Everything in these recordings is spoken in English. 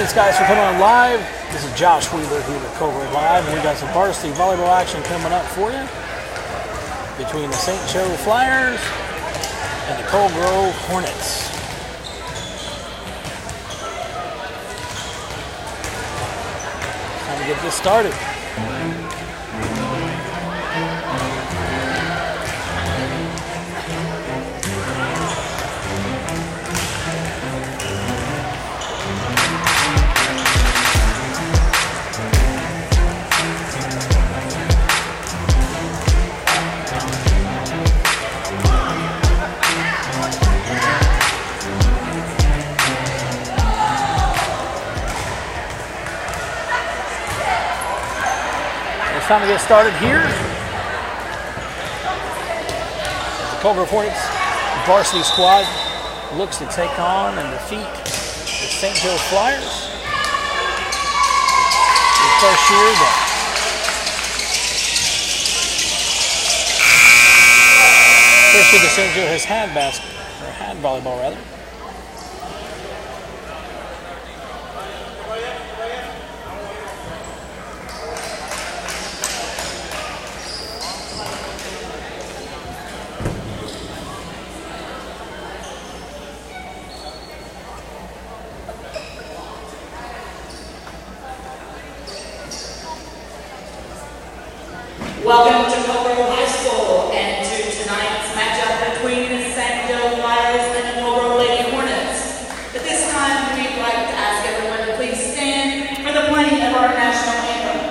Thanks, guys, for coming on live. This is Josh Wheeler here with Cobra Live, and we got some varsity volleyball action coming up for you between the St. Joe Flyers and the Cold Grove Hornets. Time to get this started. It's time to get started here. The Cold Grove Hornets varsity squad looks to take on and defeat the St. Joe Flyers. The first year that St. Joe has had had volleyball rather. Welcome to Cold Grove High School and to tonight's matchup between the St. Joe Flyers and the Cold Grove Lady Hornets. At this time, we'd like to ask everyone to please stand for the playing of our national anthem.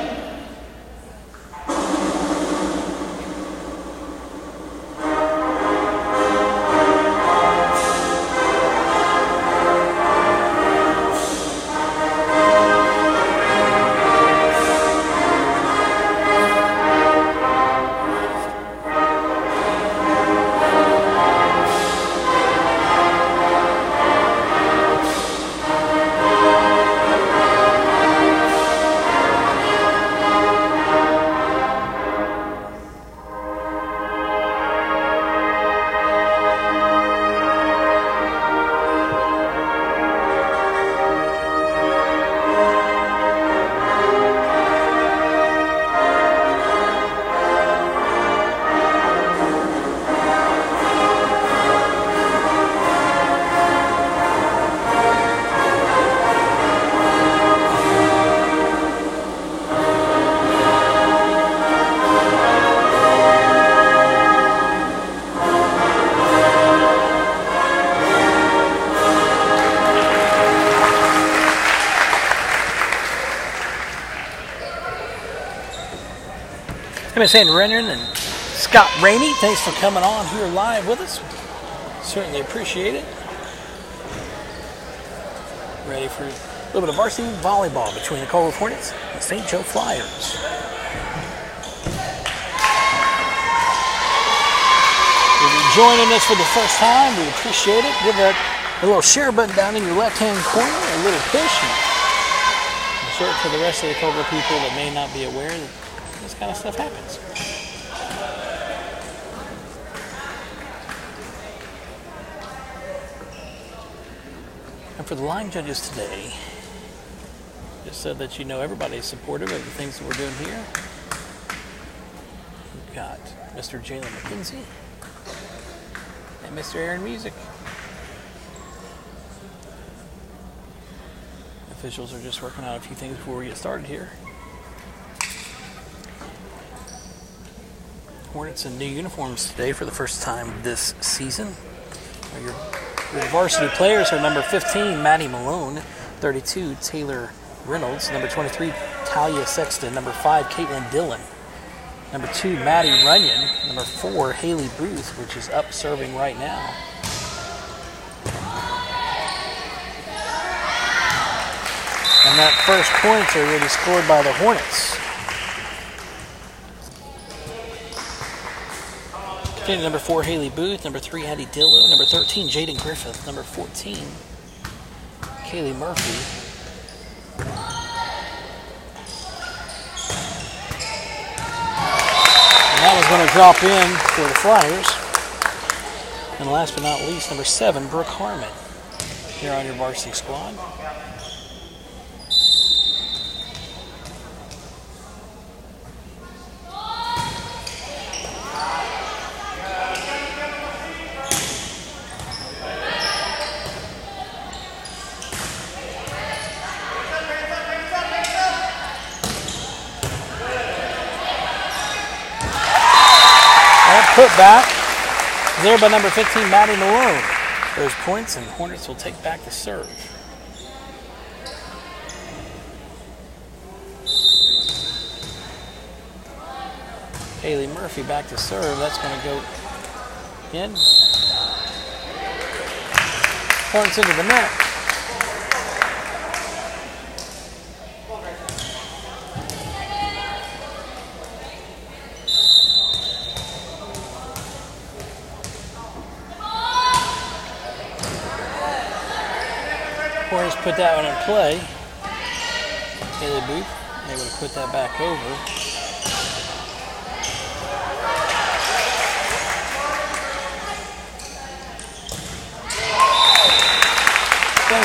I'm Sandy Renyon and Scott Rainey. Thanks for coming on here live with us. Certainly appreciate it. Ready for a little bit of varsity volleyball between the Cold Grove Hornets and St. Joe Flyers. If you're joining us for the first time, we appreciate it. Give that a little share button down in your left-hand corner, a little push, and share it to the rest of the Cold Grove people that may not be aware that this kind of stuff happens. And for the line judges today, just so that you know everybody's supportive of the things that we're doing here, we've got Mr. Jalen McKenzie and Mr. Aaron Music. Officials are just working out a few things before we get started here. Hornets in new uniforms today for the first time this season. Your varsity players are number 15, Maddie Malone, 32, Taylor Reynolds, number 23, Talia Sexton, number 5, Caitlin Dillon, number 2, Maddie Runyon, number 4, Haley Booth, which is up serving right now. And that first points are already scored by the Hornets. Number 4, Haley Booth. Number 3, Addie Dillo. Number 13, Jaden Griffith. Number 14, Kaylee Murphy. And that was going to drop in for the Flyers. And last but not least, number 7, Brooke Harmon, here on your varsity squad. put back there by number 15, Maddie Malone. Those points, and Hornets will take back the serve. Haley Murphy back to serve. That's going to go in. Points into the net. Hornets put that one in play. Haley Booth able to put that back over.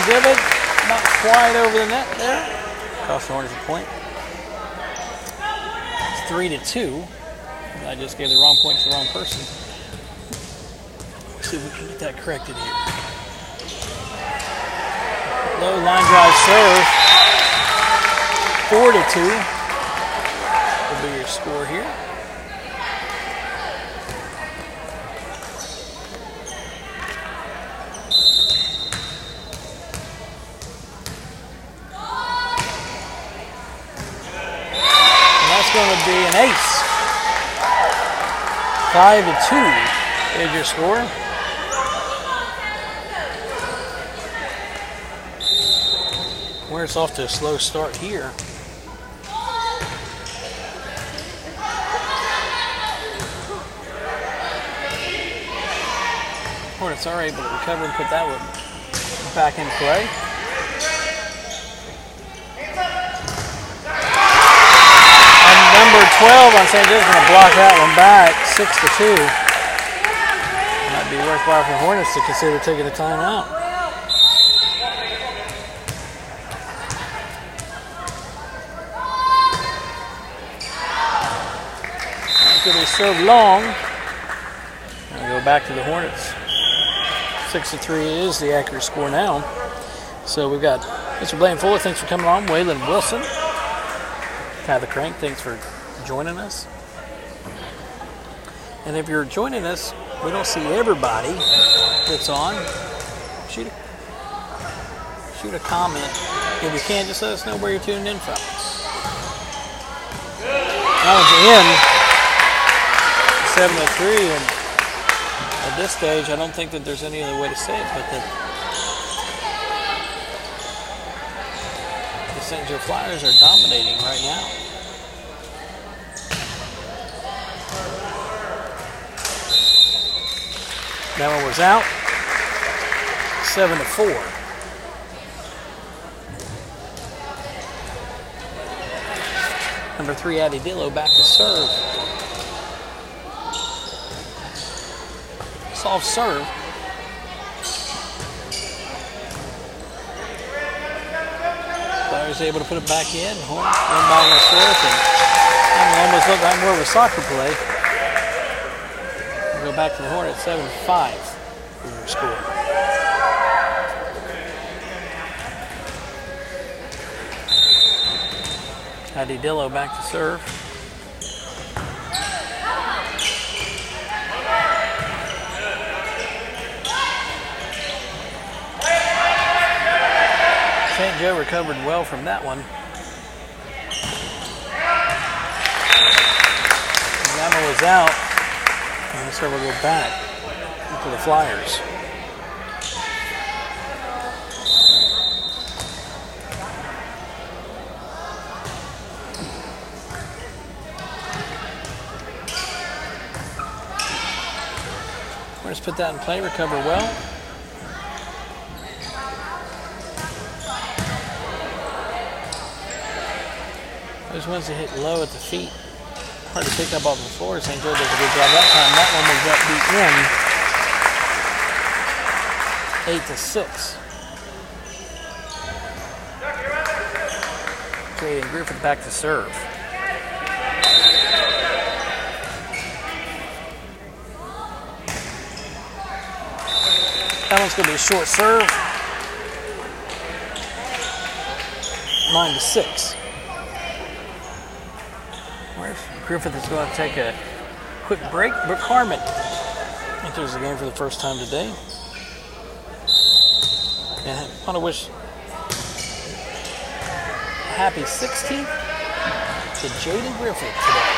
Give it, not quite over the net there. Cost the Hornets a point. It's 3-2. I just gave the wrong point to the wrong person. Let's see if we can get that corrected here. Low line drive serve. 4-2 will be your score here. Going to be an ace. 5-2 is your score. Hornets off to a slow start here. Hornets are able to recover and put that one back in play. Number 12 on St. Joe's going to block that one back, 6-2. Might be worthwhile for Hornets to consider taking a timeout. It's going to be served long. And go back to the Hornets. 6-3 is the accurate score now. So we've got Mr. Blaine Fuller, thanks for coming on. Waylon Wilson. Tyler Crank, thanks for joining us. And if you're joining us, we don't see everybody that's on. Shoot a comment. If you can, just let us know where you're tuning in from. That one's in. 7-3, and at this stage, I don't think that there's any other way to say it, but that the St. Joe Flyers are dominating right now. That one was out. 7-4. Number 3, Addie Dillo back to serve. Soft serve. Flyers able to put it back in. Hornets one ball on the fourth, and almost looked like more of a soccer play. We'll go back to the Hornets, 7-5 for your score. Addie Dillo back to serve. St. Joe recovered well from that one. And that one was out. And so we'll go back to the Flyers. Let's put that in play, recover well. Those ones that hit low at the feet, hard to pick up off the floor. St. Joe does a good job that time. That one was up the in. 8-6. Jaden Griffith back to serve. That one's going to be a short serve. 9-6. Griffith is going to take a quick break. Brooke Harmon enters the game for the first time today. And I want to wish happy 16th to Jaden Griffith today.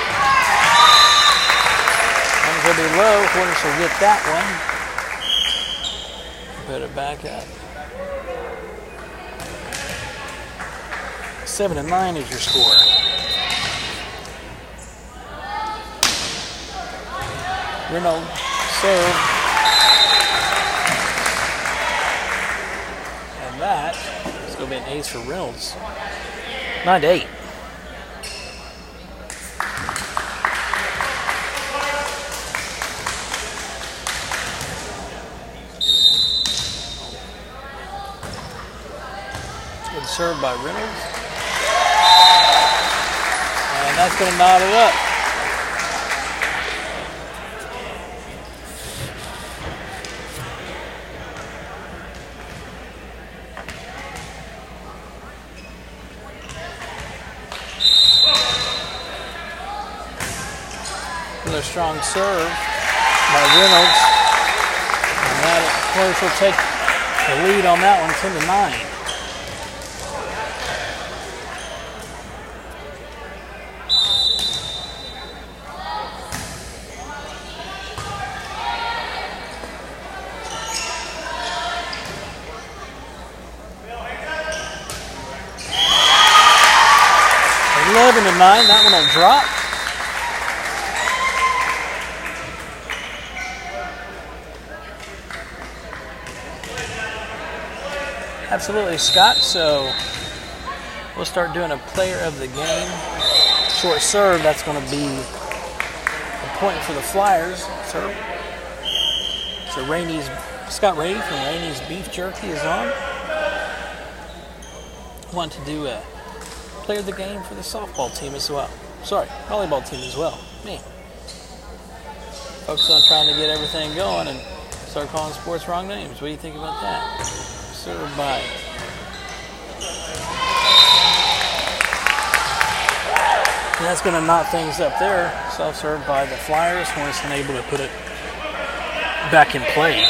One's going to be low. Hornets will get that one. Put it back up. 7-9 is your score. Reynolds serve. And that is going to be an ace for Reynolds. 9-8. Good serve by Reynolds. And that's going to knot it up. Another strong serve by Reynolds. And that Hornets will take the lead on that one, 10-9. 11-9, that one will drop. Absolutely, Scott. So we'll start doing a player of the game. Short serve, that's going to be a point for the Flyers. Serve. So Scott Rainey from Rainey's Beef Jerky is on. Want to do a player of the game for the softball team as well. Sorry, volleyball team as well. Man. Focus on trying to get everything going and start calling sports wrong names. What do you think about that? Served by and that's going to knot things up there. Self-served by the Flyers. Hornets unable to put it back in play.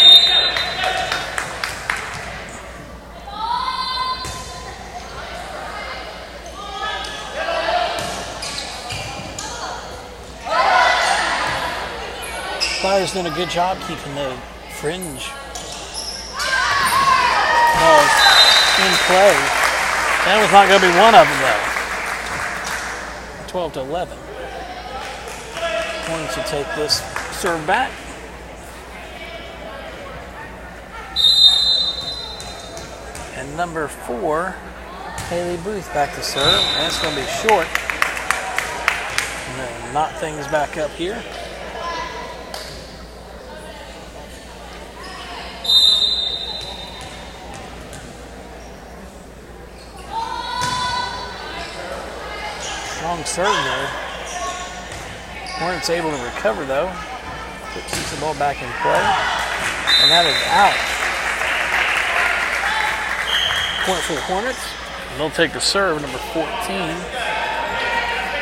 Flyers doing a good job keeping the fringe balls in play. That was not going to be one of them, though. 12-11. Hornets will take this serve back. And number 4, Haley Booth back to serve. And it's going to be short. And then knot things back up here. Strong serve there. Hornets able to recover though. Keeps the ball back in play. And that is out. Point for the Hornets. And they'll take the serve, number 14,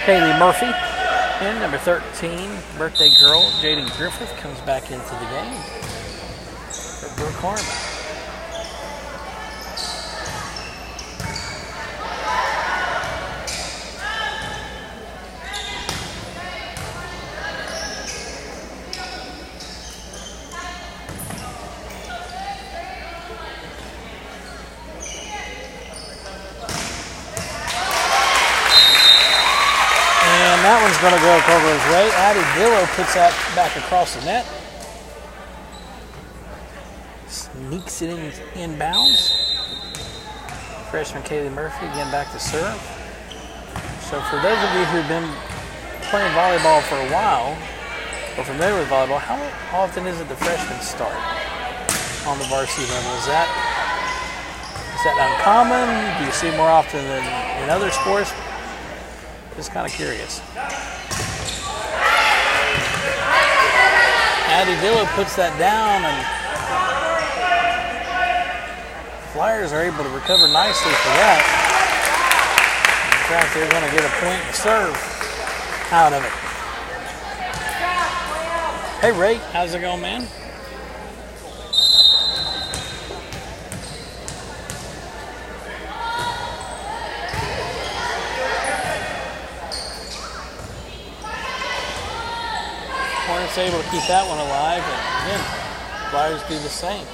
Kaylee Murphy. And number 13, birthday girl, Jaden Griffith, comes back into the game for Brooke Harmon. That one's going to go over his way. Addie Dillo puts that back across the net. Sneaks it in inbounds. Freshman Kaylee Murphy again back to serve. So for those of you who've been playing volleyball for a while, or familiar with volleyball, how often is it the freshmen start on the varsity level? Is that uncommon? Do you see more often than in other sports? Just kind of curious. Addie Dillo puts that down, and Flyers are able to recover nicely for that. In fact, they're going to get a point and serve out of it. Hey Ray, how's it going, man? Hornets able to keep that one alive, and again, Flyers do the same.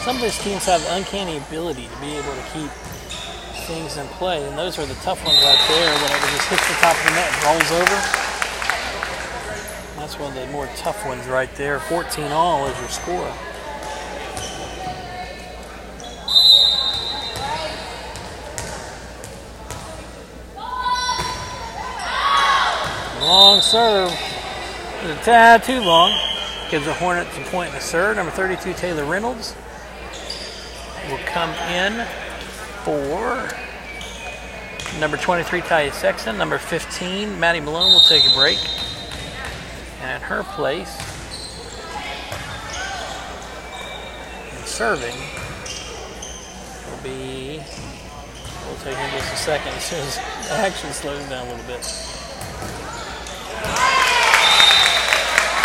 Some of these teams have the uncanny ability to be able to keep things in play, and those are the tough ones right there when it just hits the top of the net and rolls over. That's one of the more tough ones right there. 14 all is your score. Long serve. It's a tad too long. Gives the Hornets a point in the serve. Number 32, Taylor Reynolds, will come in for number 23, Talia Sexton. Number 15, Maddie Malone, will take a break. And in her place, and serving, will be, we'll take in just a second as soon as the action slows down a little bit.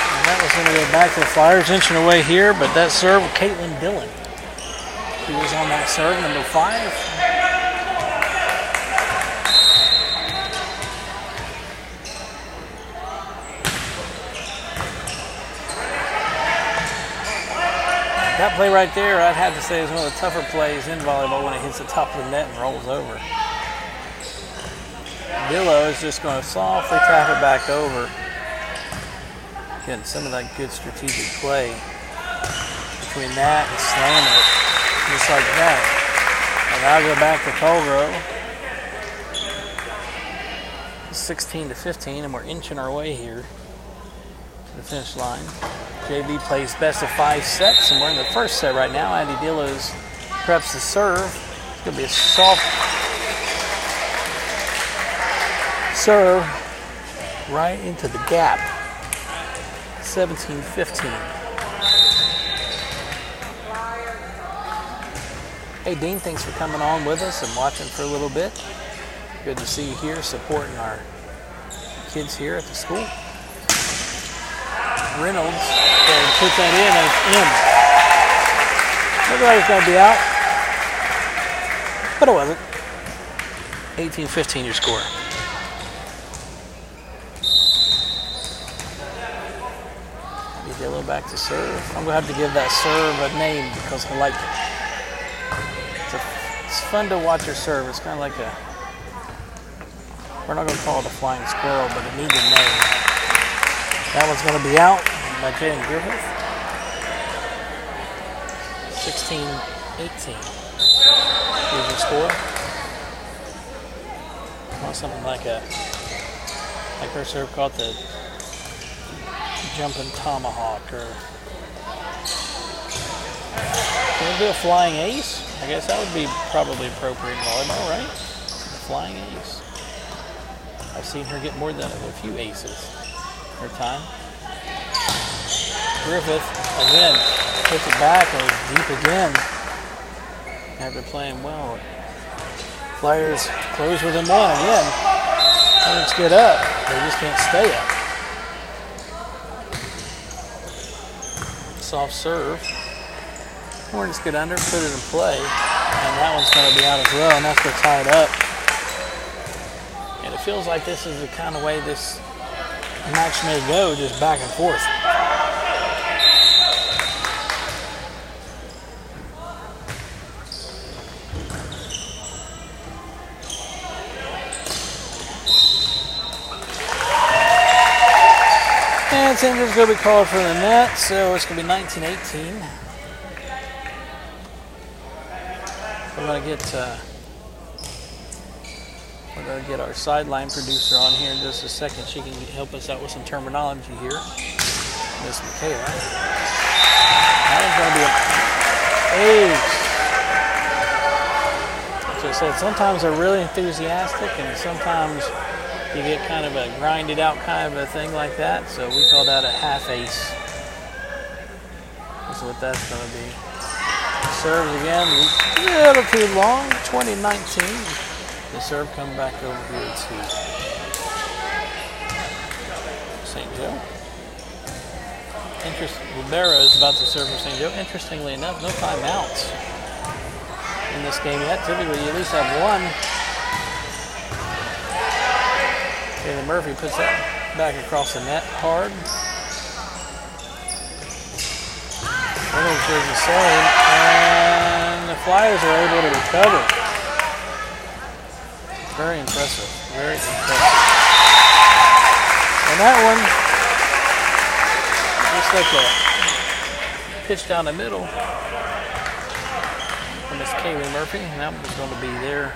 And that was going to go back to the Flyers, inching away here, but that serve with Caitlin Dillon, who was on that serve, number 5. That play right there, I'd have to say, is one of the tougher plays in volleyball when it hits the top of the net and rolls over. Dillo is just going to softly tap it back over. Getting some of that good strategic play between that and slamming it, just like that. And now go back to Colgrove. 16-15, and we're inching our way here to the finish line. JV plays best of 5 sets, and we're in the first set right now. Andy Dillo's preps to serve. It's going to be a soft serve right into the gap. 17-15. Hey Dean, thanks for coming on with us and watching for a little bit. Good to see you here supporting our kids here at the school. Reynolds puts that in, and it's in. Looked like it's going to be out, but it wasn't. 18-15 your score. Dillo back to serve. I'm going to have to give that serve a name because I like it. It's fun to watch her serve. It's kind of like a, we're not going to call it a flying squirrel, but it needs a name. That one's going to be out by Jaden Griffith. 16-18. Here's your score. Want something like her serve called the jumping tomahawk, or can we do a flying ace? I guess that would be probably appropriate in volleyball, right? A flying ace. I've seen her get more than a few aces her time. Griffith again puts it back and is deep again after playing well. Flyers close within one again. Let's get up. They just can't stay up. Soft serve. Hornets get under, put it in play, and that one's going to be out as well, and that's going to tie it up. And it feels like this is the kind of way this match may go, just back and forth. And Sanders going to be called for the net, so it's going to be 19-18. We're going to get our sideline producer on here in just a second. She can help us out with some terminology here. Miss Michaela. That one's going to be an ace. As I said, sometimes they're really enthusiastic, and sometimes you get kind of a grinded out kind of a thing like that. So we call that a half ace. That's what that's going to be. Serves again, a little too long, 2019. The serve come back over here to St. Joe. Rivera is about to serve for St. Joe. Interestingly enough, no timeouts in this game yet. Typically, you at least have one. Taylor Murphy puts that back across the net hard. Reynolds does the same, and the Flyers are able to recover. Very impressive. Very impressive. And that one, just like a pitch down the middle from Miss Kaylee Murphy, and that was going to be there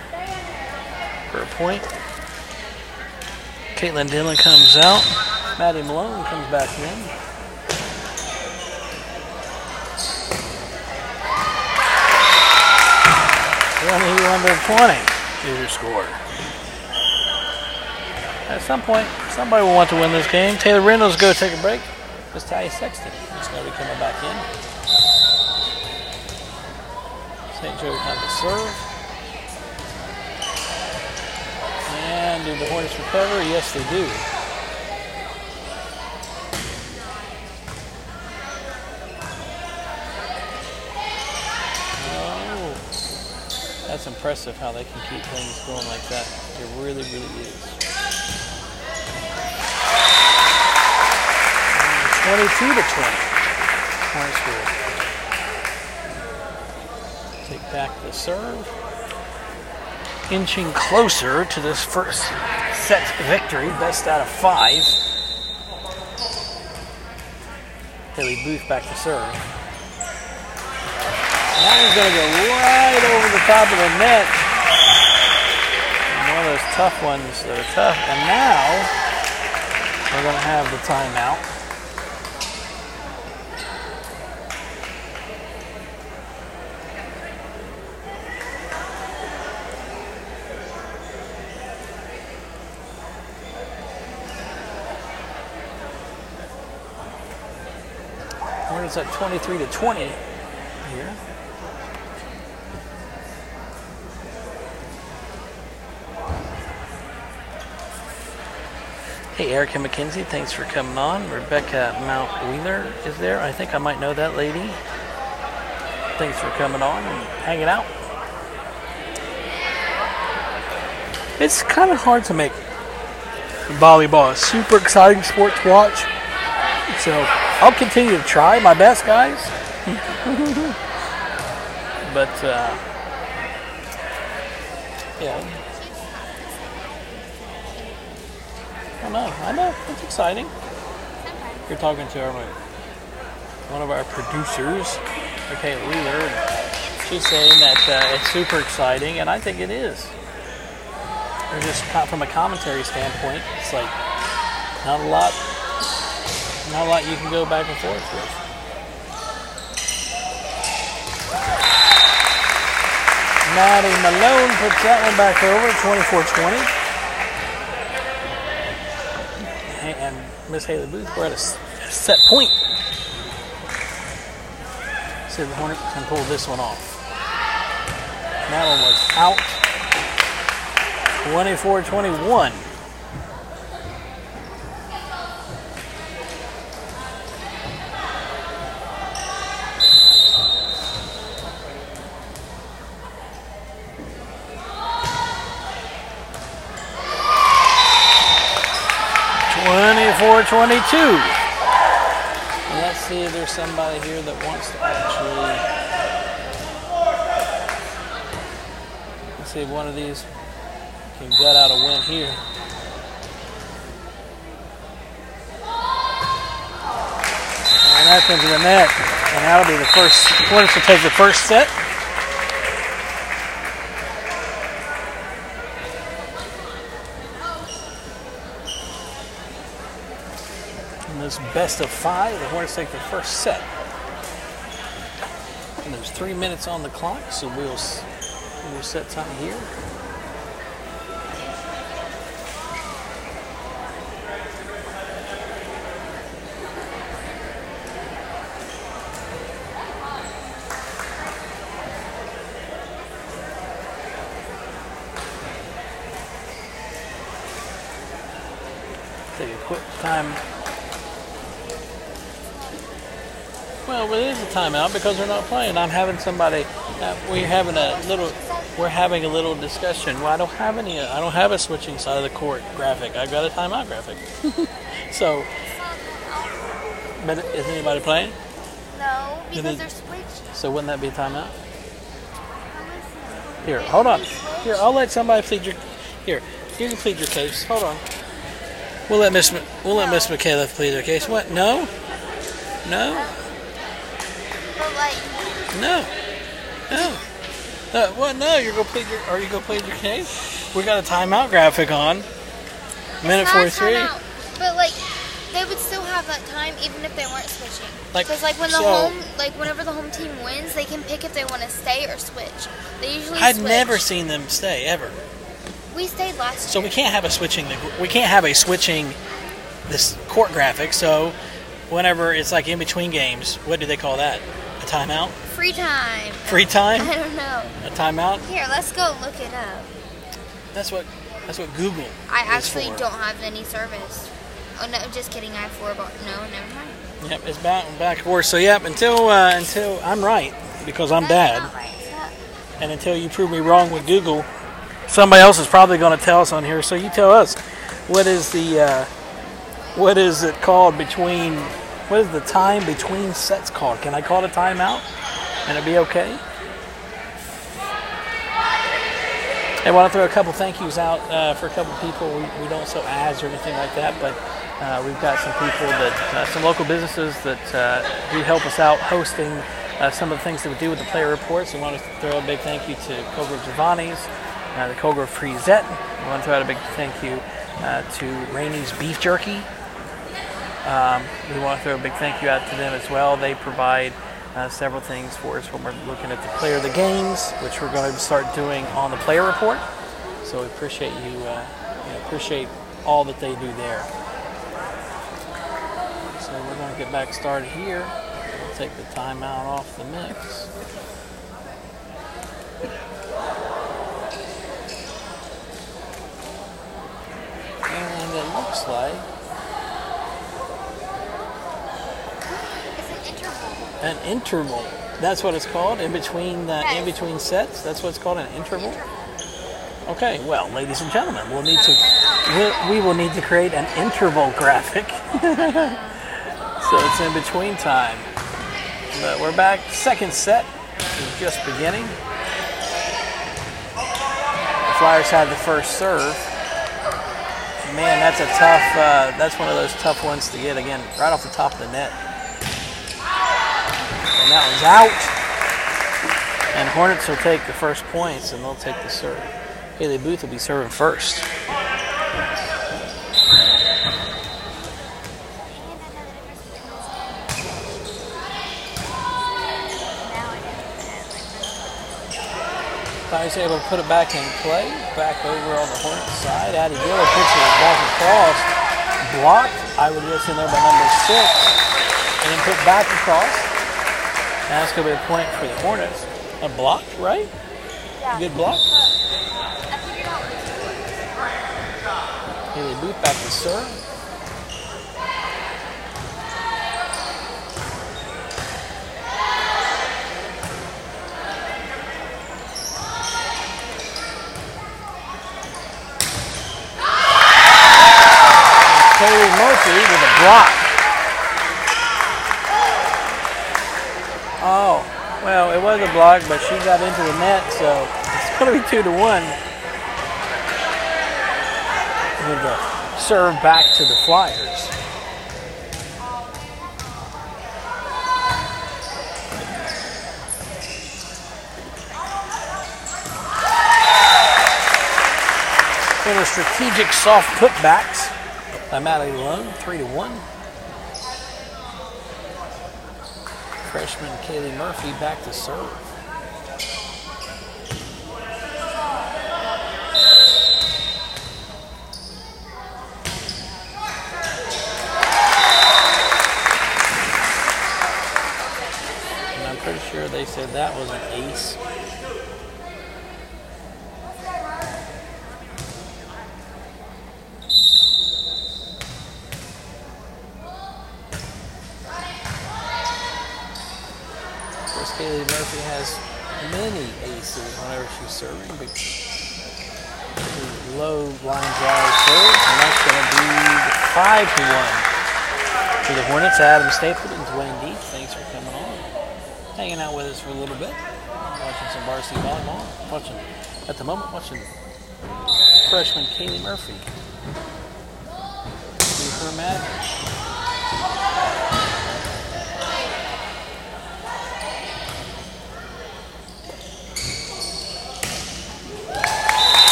for a point. Caitlin Dillon comes out. Maddie Malone comes back in. Under 20 is your score. At some point, somebody will want to win this game. Taylor Reynolds go take a break. It's Talia Sexton is going to be coming back in. St. Joe have the serve. And do the Hornets recover? Yes, they do. That's impressive how they can keep things going like that. It really, really is. 22 to 20. Hornets will take back the serve. Inching closer to this first set victory, best out of 5. Haley Booth back to serve. That one's going to go right over the top of the net. One of those tough ones that are tough. And now we're going to have the timeout. Hornets at 23 to 20 here. Hey, Erica McKenzie, thanks for coming on. Rebecca Mount Wheeler is there. I think I might know that lady. Thanks for coming on and hanging out. It's kind of hard to make volleyball a super exciting sport to watch. So I'll continue to try my best, guys. But, yeah. I know, it's exciting. You're talking to one of our producers, okay, Wheeler, and she's saying that it's super exciting, and I think it is. Or just from a commentary standpoint, it's like not a lot you can go back and forth with. Maddie Malone puts that one back over, 24-20. And Miss Haley Booth, we're at a set point. See if the Hornet can pull this one off. That one was out. 24-21. And let's see if there's somebody here that wants to actually. Let's see if one of these can gut out a win here. And that's into the net. And that'll be the first. Hornets will take the first set. This best of 5, the Hornets take the first set. And there's 3 minutes on the clock, so we'll set time here. Take a quick time Well, it is a timeout because they're not playing. I'm having somebody. We're having a little discussion. Well, I don't have any. I don't have a switching side of the court graphic. I've got a timeout graphic. So, but is anybody playing? No, because they're switching. So wouldn't that be a timeout? Here, hold on. Here, I'll let somebody plead your. Here, you can plead your case. Hold on. We'll let Miss Michaela plead her case. What? No. No. But like. No. No. What? No. You're gonna plead your. Are you gonna plead your case? We got a timeout graphic on. Minute 43. But like, they would still have that time even if they weren't switching. Because like when whenever the home team wins, they can pick if they want to stay or switch. They usually. I'd switch. never seen them stay ever. We stayed last year. So we can't have a switching. We can't have a switching this court graphic. So whenever it's like in between games, what do they call that? A timeout? Free time. Free time? I don't know. A timeout? Here, let's go look it up. That's what Google. I actually for. don't have any service. Oh no, just kidding. I have 4 bars. No, never mind. Yep, it's back and forth. So yep, until I'm right because I'm bad, and until you prove me wrong with Google, somebody else is probably going to tell us on here. So you tell us what is it called between? What is the time between sets called? Can I call it a timeout and it be okay? I want to throw a couple thank yous out for a couple people. We don't sell ads or anything like that, but we've got some people some local businesses that do help us out hosting some of the things that we do with the player reports. We want to throw a big thank you to Cobra Giovanni's, the Cobra Frisette. We want to throw out a big thank you to Rainey's Beef Jerky. We want to throw a big thank you out to them as well. They provide several things for us when we're looking at the player of the games, which we're going to start doing on the player report. So we appreciate you, appreciate all that they do there. So we're going to get back started here. We'll take the timeout off the mix. And it looks like an interval. That's what it's called. In between sets. That's what it's called, an interval. Okay. Well, ladies and gentlemen, we will need to create an interval graphic. So it's in between time. But we're back. Second set is just beginning. The Flyers had the first serve. Man, that's a tough. That's one of those tough ones to get again, right off the top of the net. And that one's out. And Hornets will take the first points, and they'll take the serve. Haley Booth will be serving first. Flyers able to put it back in play. Back over on the Hornets side. Addie Giller puts it back across. Blocked. I would guess in there by number 6. And then put back across. Now it's going to be a point for the Hornets. A block, right? Yeah. Good block. Haley Booth back to serve. Kaylee Murphy with a block. Oh, well, it was a block, but she got into the net, so it's going to be 2-1. With the serve back to the Flyers. In the strategic soft putbacks by Maddie Malone, 3-1. Freshman Kaylee Murphy back to serve. And I'm pretty sure they said that was an ace. Kaylee Murphy has many aces whenever she's serving. Big low line drive serve, and that's going to be 5-1 to the Hornets. Adam Stapleton and Dwayne Deep, thanks for coming on, hanging out with us for a little bit, watching some varsity volleyball. At the moment, watching freshman Kaylee Murphy do her magic.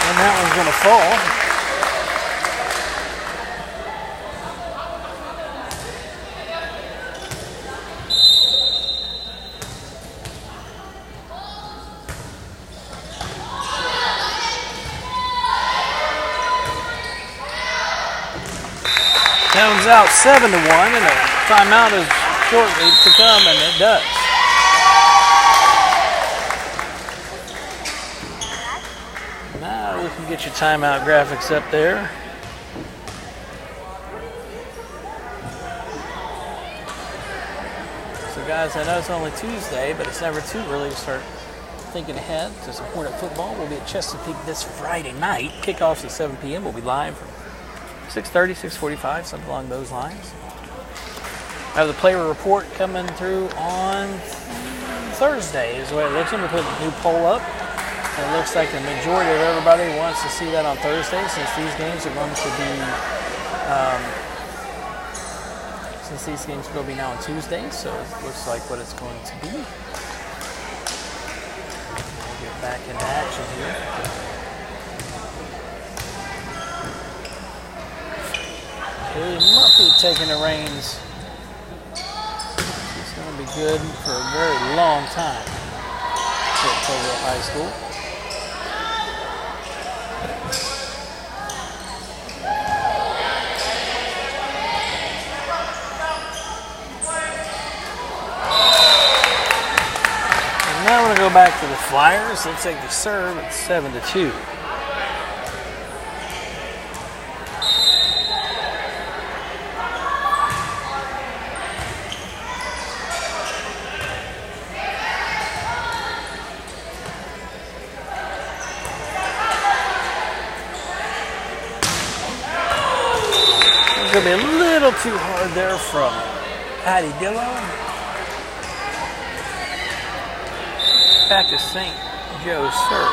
And that one's going to fall. Comes out 7-1, and a timeout is shortly to come, and it does. Now we can get your timeout graphics up there. So guys, I know it's only Tuesday, but it's never too early to start thinking ahead to some Hornet football. We'll be at Chesapeake this Friday night. Kickoffs at 7 p.m. We'll be live from 6:30, 6:45, something along those lines. I have the player report coming through on Thursday is the way it looks. We put a new poll up. And it looks like the majority of everybody wants to see that on Thursday, since these games are going to be now on Tuesday. So it looks like what it's going to be. We'll get back into action here. Kaylee Murphy taking the reins. She's going to be good for a very long time at Toledo High School. And now we're going to go back to the Flyers. They'll take the serve at 7-2. Going to be a little too hard there from Patty Dillon. Back to St. Joe's serve.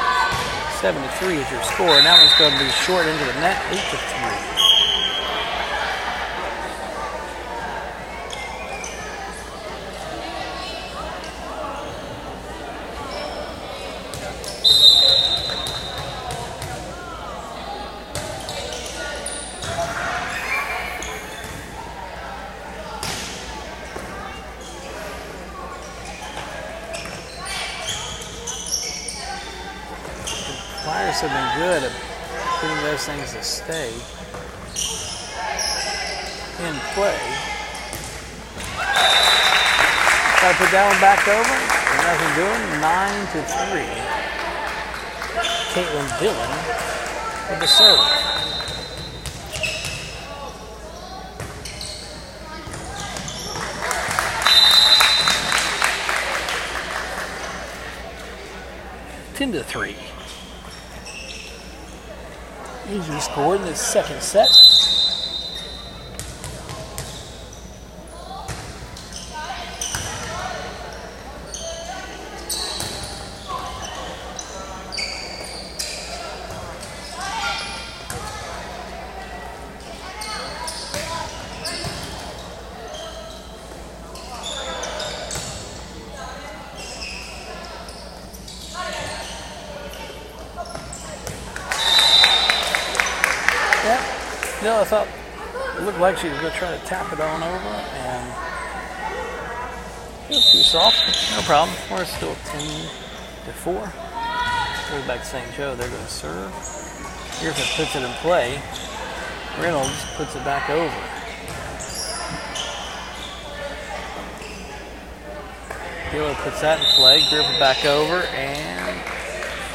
7-3 is your score, and that one's going to be short into the net, 8-3. Flyers have been good at getting those things to stay in play. Try to put that one back over. Nothing doing. 9-3. Caitlin Dillon with the serve. to 3. Easy scored in the second set. No, I thought it looked like she was going to try to tap it on over, and it was too soft. No problem. We're still 10-4. Goes back to St. Joe. They're going to serve. Griffin puts it in play. Reynolds puts it back over. Gillen puts that in play. Griffin back over, and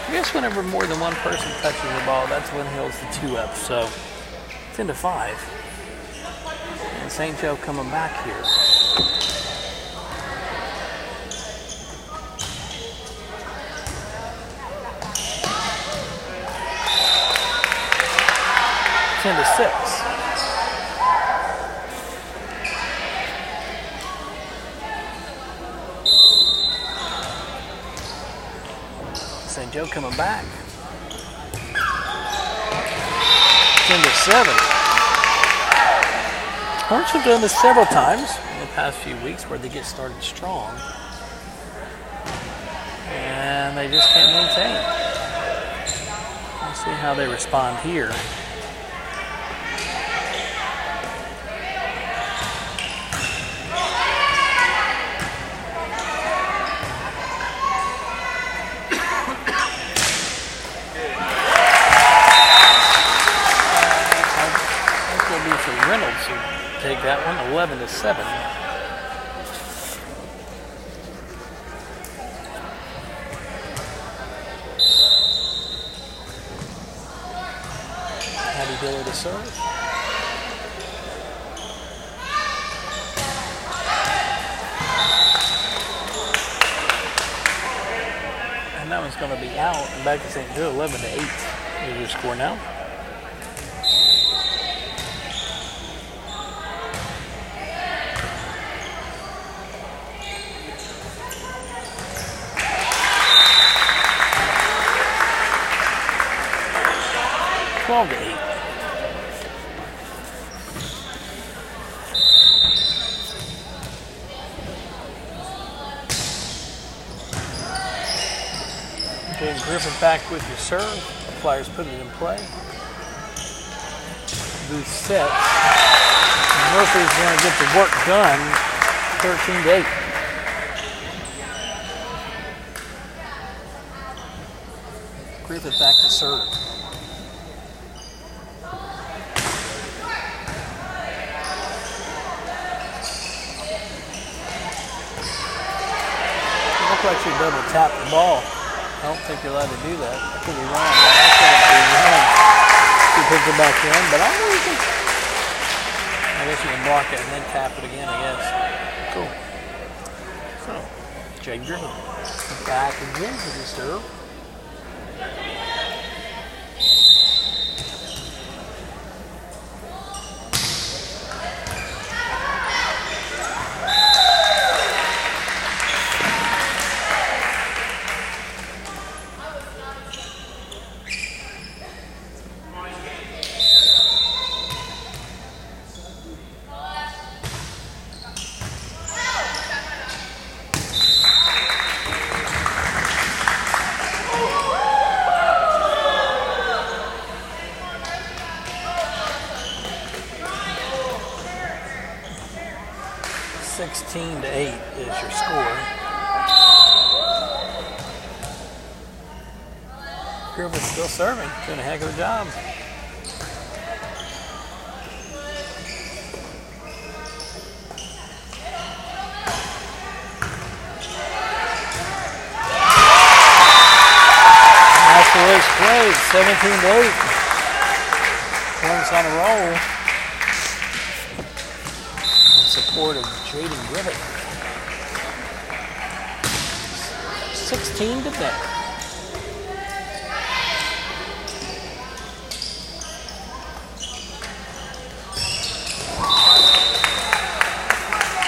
I guess whenever more than one person touches the ball, that's when he holds the 2 up. So 10-5. And St. Joe coming back here. 10-6. St. Joe coming back. 10-7. Hornets have done this several times in the past few weeks where they get started strong and they just can't maintain. Let's see how they respond here. Reynolds will take that one, 11-7. Hattie Diller to serve. And that one's going to be out and back to St. Joe, 11-8 is your score now. Getting Griffin back with your serve. The Flyers put it in play. Booth set. Murphy's going to get the work done. 13-8. Griffin back to serve. Looks like she double tapped the ball. I don't think you're allowed to do that. I could be wrong. She picked it back in, but I guess you can block it and then tap it again, I guess. Cool. So, Jake Griffin back again for the serve. (16-8) is your score. Griffin's still serving, doing a heck of a job. Nice release played, 17-8. Hornets on a roll. Support of Jaden Griffin. 16 to 10.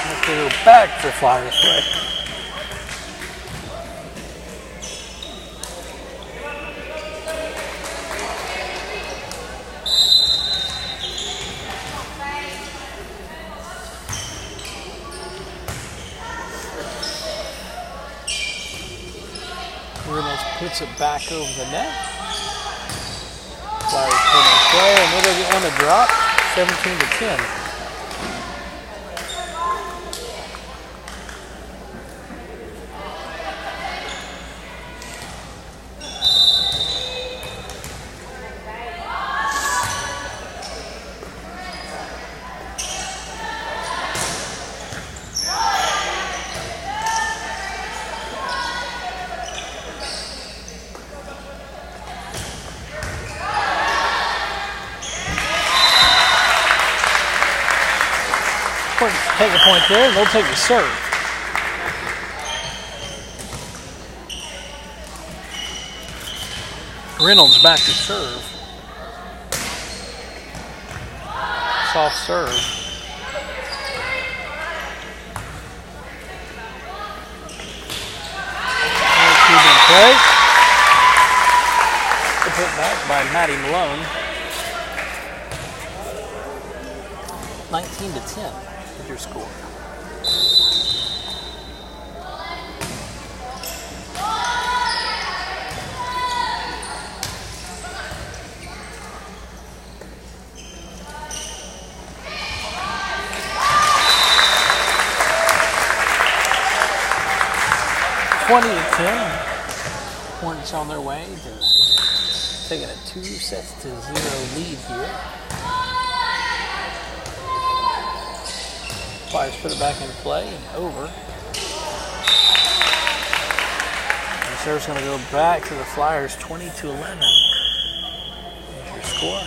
Let's go back for Flyers play. Reynolds puts it back over the net. Flyers put in play, and it'll get one to drop, 17-10. Take a point there, and they'll take the serve. Reynolds back to serve. off serve. Play. Put back by Maddie Malone. 19-10 is your score. Hornets on their way to taking a 2-0 lead here. Flyers put it back into play and over. And the serve's going to go back to the Flyers, 20-11. There's your score.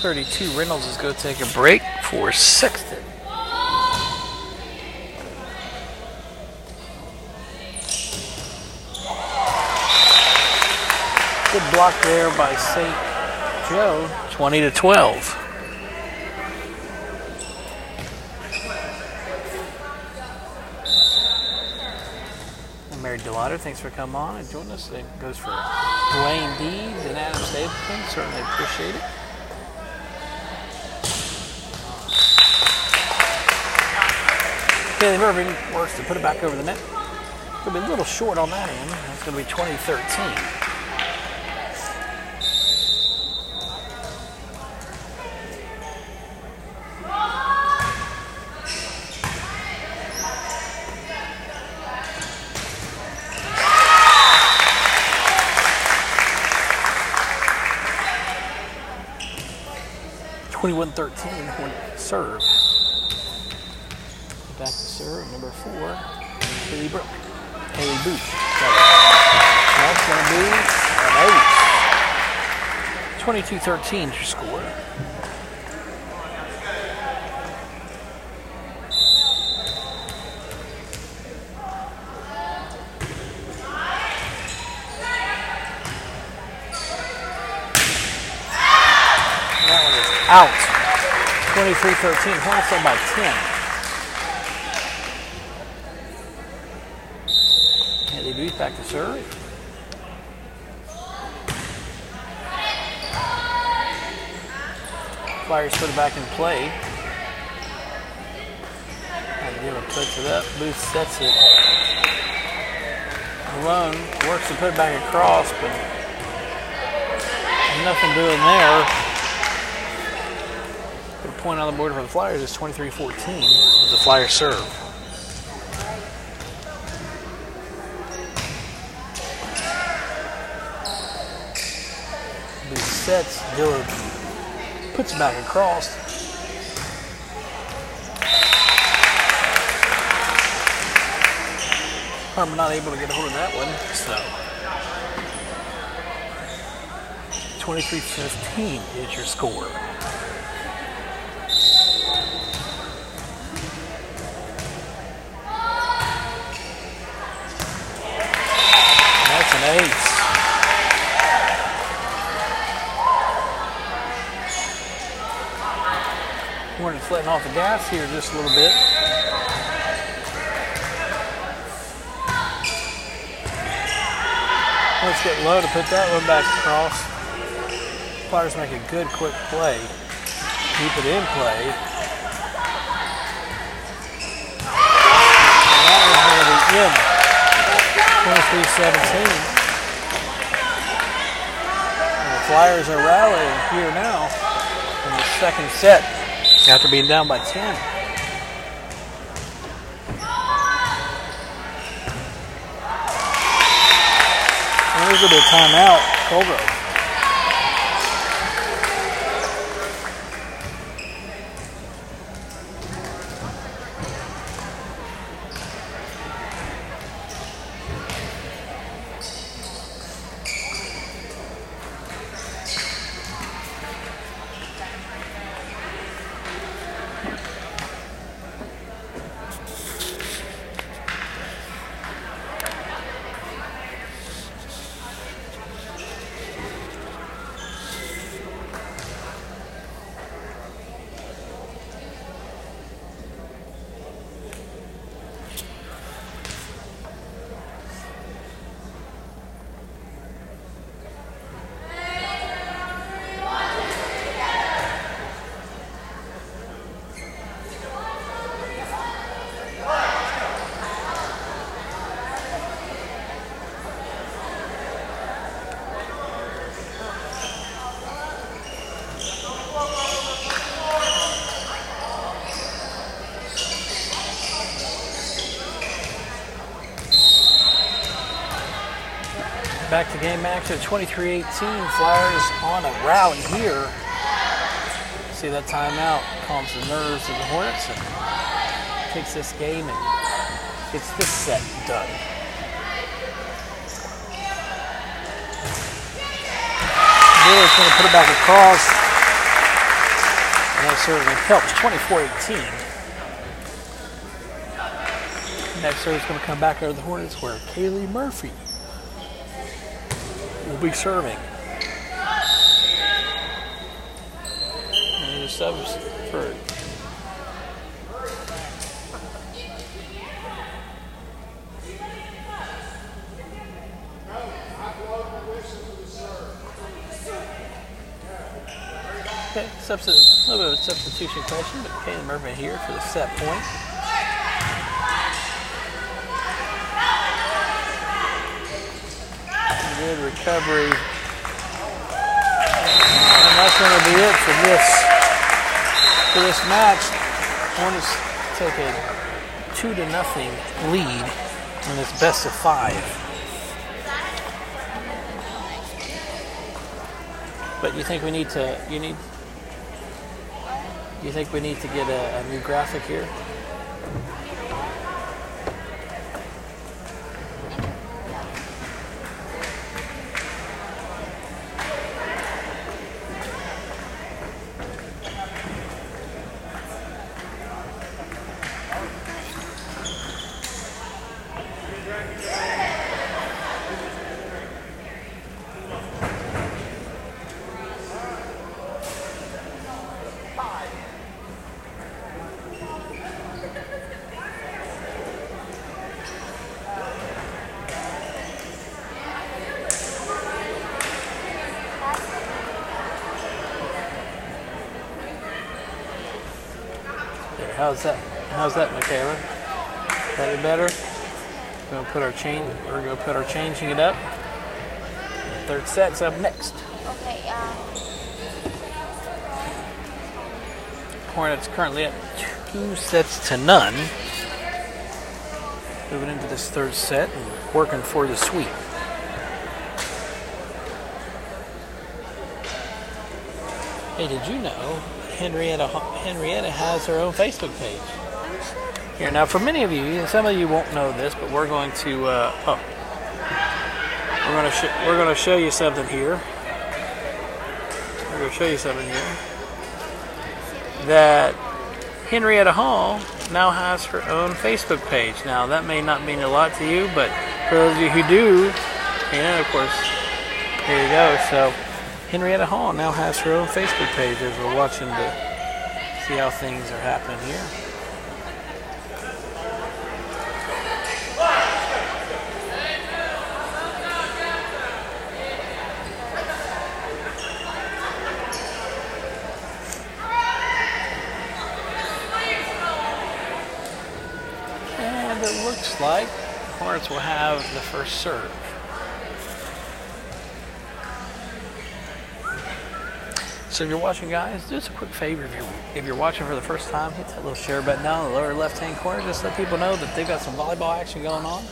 32. Reynolds is going to take a break for Sexton. Good block there by St. Joe, 20-12. And Mary Delatter, thanks for coming on and joining us. It goes for Dwayne Deeds and Adam Stapleton. Certainly appreciate it. Kaylee Irving works to put it back over the net. It'll be a little short on that end. It's going to be 20-13. Hornet serve. Back to serve, number 4, Haley Brooke. Haley Booth. That's going to be an 8. 22-13 to score. Out. 23-13. Hornets up by 10. Haley Booth back to serve. Flyers put it back in play. Give a touch it up. Booth sets it. Malone works to put it back across, but nothing doing there. Point on the board for the Flyers is 23-14 with the Flyers serve. These sets, Dillard puts it back across. Harmon not able to get a hold of that one, so 23-15 is your score. Ace. Hornets letting off the gas here just a little bit. Let's get low to put that one back across. Flyers make a good quick play. Keep it in play. And that was going to be in. 23-17. Flyers are rallying here now in the second set after being down by 10. And there's a bit of timeout, Colgrove. back to game action. 23-18. Flyers on a rally here. See that timeout calms the nerves of the Hornets and takes this game and gets this set done. Miller's going to put it back across. And that certainly helps. 24-18. Next serve is going to come back out of the Hornets where Kaylee Murphy will be serving. And the subs for okay, a little bit of a substitution question, but Kaylee Murphy here for the set point. Good recovery. And that's going to be it for this match. Hornets take a 2-0 lead in this best of 5. But you think we need to get a new graphic here? How's that, Michaela? Is that better? We're gonna put our changing it up. Third set's up next. Okay, Hornets currently at 2-0. Moving into this third set and working for the sweep. Hey, did you know Henrietta has her own Facebook page? Here now, for many of you, some of you won't know this, but we're going to we're going to show you something here. We're going to show you something here that Henrietta Hall now has her own Facebook page. Now that may not mean a lot to you, but for those of you who do, and of course, there you go. So Henrietta Hall now has her own Facebook page as we're watching to see how things are happening here. And it looks like Hornets will have the first serve. So if you're watching, guys, do us a quick favor. If you're watching for the first time, hit that little share button down in the lower left-hand corner. Just let people know that they've got some volleyball action going on.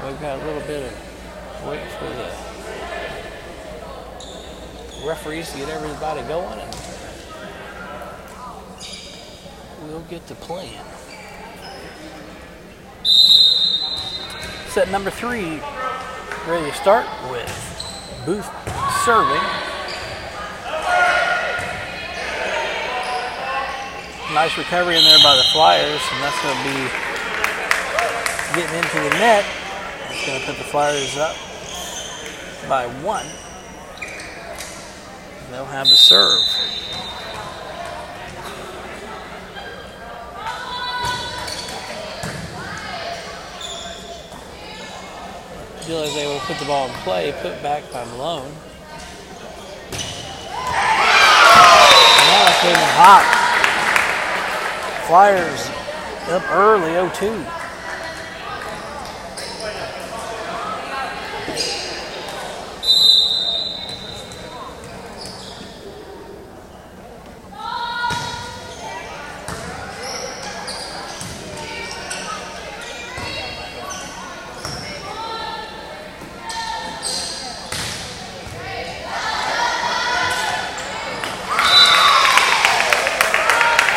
We've got a little bit of waiting for the referees to get everybody going, and we'll get to playing. Set number 3, ready to start with Booth serving. Nice recovery in there by the Flyers, and that's going to be getting into the net. It's going to put the Flyers up by 1. They'll have the serve. Gill is able to put the ball in play, put back by Malone. And now it's getting hot. Flyers up early, 0-2.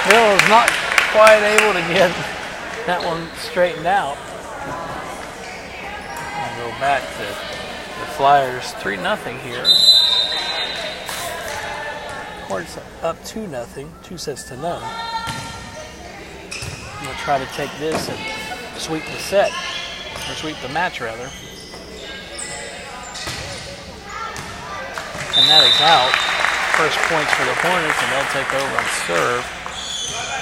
Bill is not quite able to get that one straightened out. We'll go back to the Flyers 3-0 here. Hornets up 2-0, 2 sets to none. We'll try to take this and sweep the set, or sweep the match rather. And that is out. First points for the Hornets, and they'll take over on serve.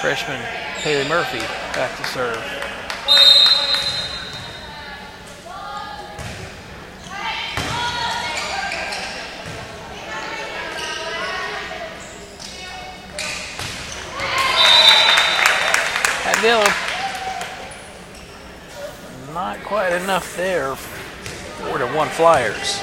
Freshman Haley Murphy back to serve. That deal, not quite enough there. 4-1 Flyers.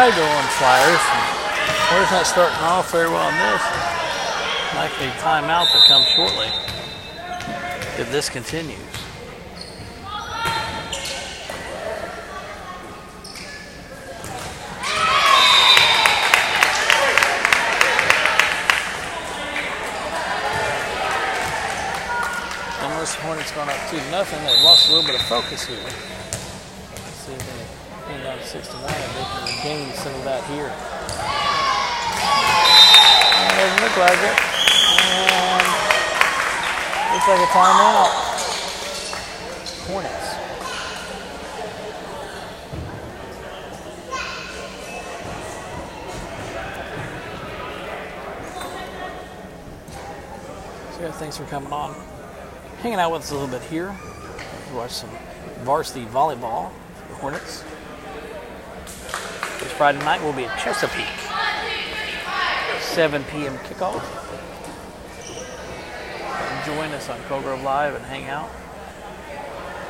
Going Flyers. Hornets not starting off very well on this. Likely timeout to come shortly if this continues. Unless Hornets gone up 2-0, they've lost a little bit of focus here. Let's see if they came down to 6-9 and they can regain some of that here. It doesn't look like it. And looks like a timeout. Hornets. So yeah, thanks for coming on. Hanging out with us a little bit here. Watch some varsity volleyball for the Hornets. This Friday night will be at Chesapeake. 7 p.m. kickoff. Join us on Colgrove Live and hang out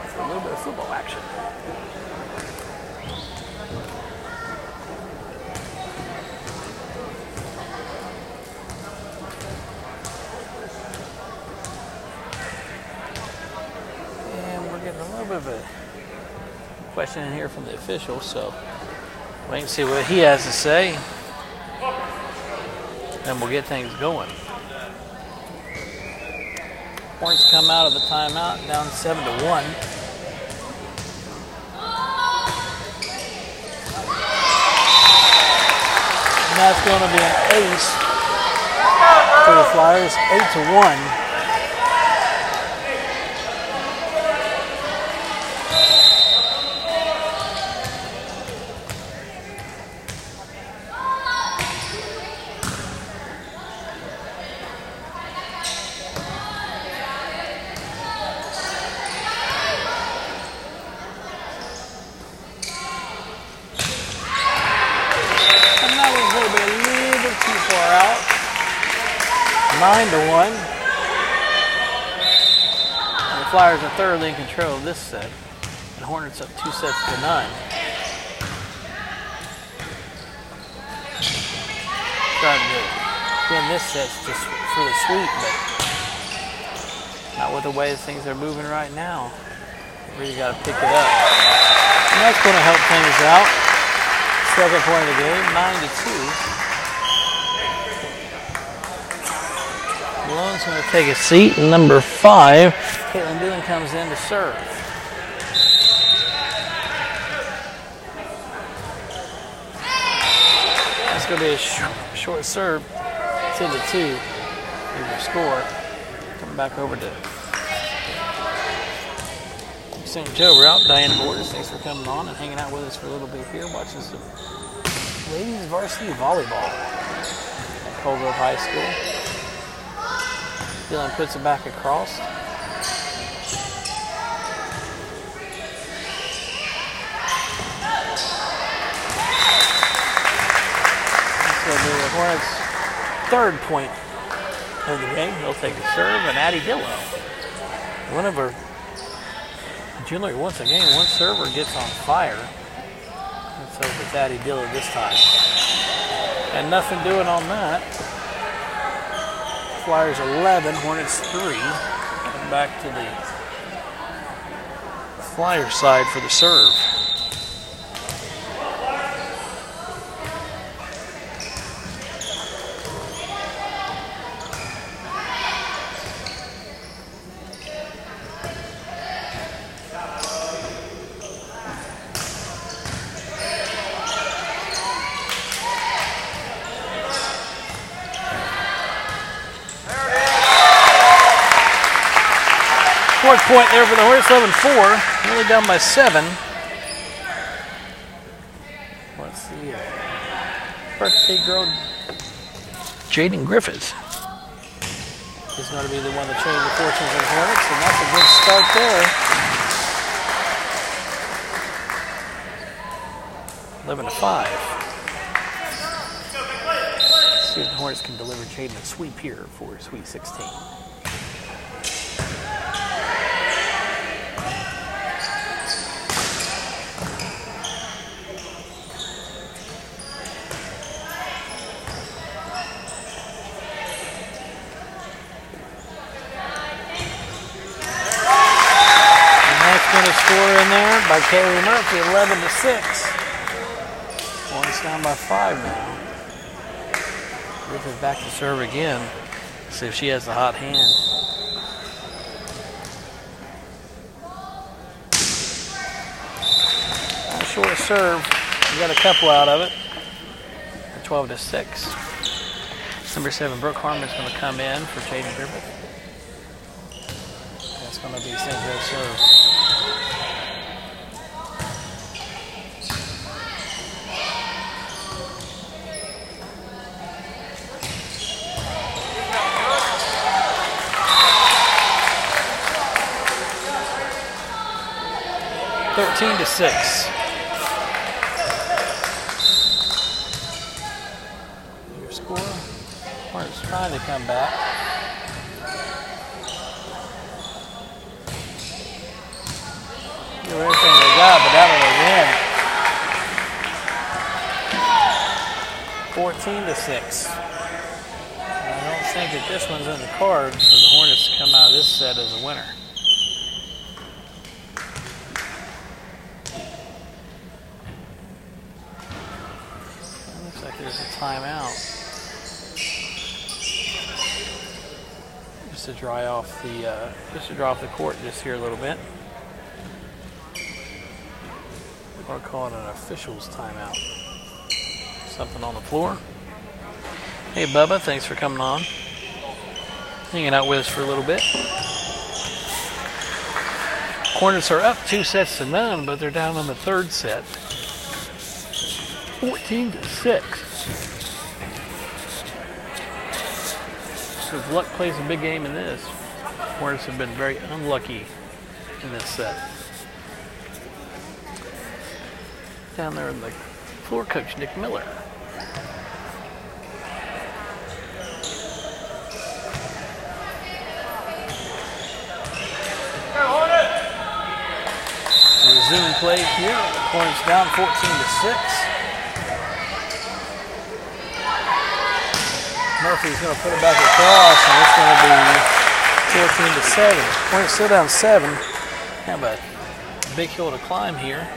for a little bit of football action. And we're getting a little bit of a question in here from the official, so wait and see what he has to say, and we'll get things going. Hornets come out of the timeout down 7-1. And that's going to be an ace for the Flyers, 8-1. And the Flyers are thoroughly in control of this set. And Hornets up 2 sets to none. Trying to win this set just for the sweep, but not with the way things are moving right now. Really got to pick it up. And that's going to help things out. Second point of the game, 9-2. Malone's going to take a seat. Number 5, Caitlin Dillon comes in to serve. That's going to be a short serve. 10-2. Here's your score. Coming back over to St. Joe route. Diane Borders, thanks for coming on and hanging out with us for a little bit here. Watching some ladies varsity volleyball at Colgrove High School. Dillon puts it back across. This will be the Hornets' third point of the game. They'll take a serve, and Addie Dillon. One of her jewelry once again, one server gets on fire. And so it's Addie Dillon this time. And nothing doing on that. Flyers 11, Hornets 3. And back to the Flyer side for the serve. Fourth point there for the Hornets, 11-4. Only down by 7. What's the birthday girl? Jaden Griffiths is going to be the one to change the fortunes of the Hornets, and that's a good start there. 11-5. Let's see if the Hornets can deliver Jaden a sweep here for Sweet 16. Score in there by Kaylee Murphy, 11-6. Hornets down by 5 now. Griffith back to serve again. See if she has the hot hand. Not a short serve. We got a couple out of it. 12-6. Number 7, Brooke Harmon's going to come in for Jaden Griffith. That's going to be St. Joe's serve. To 6. Your score. Hornets trying to come back. Do everything they got, but that one was in. 14-6. I don't think that this one's in the cards for the Hornets to come out of this set as a winner. There's a timeout just to dry off the court just here a little bit. We're calling it an officials timeout. Something on the floor. Hey Bubba, thanks for coming on, hanging out with us for a little bit. Hornets are up 2-0, but they're down in the third set. 14-6. So if luck plays a big game in this, Hornets have been very unlucky in this set. Down there in the floor coach, Nick Miller. Resume play here. Hornets down 14-6. Murphy's going to put it back across, and it's going to be 14-7. Hornets still down 7. Have a big hill to climb here.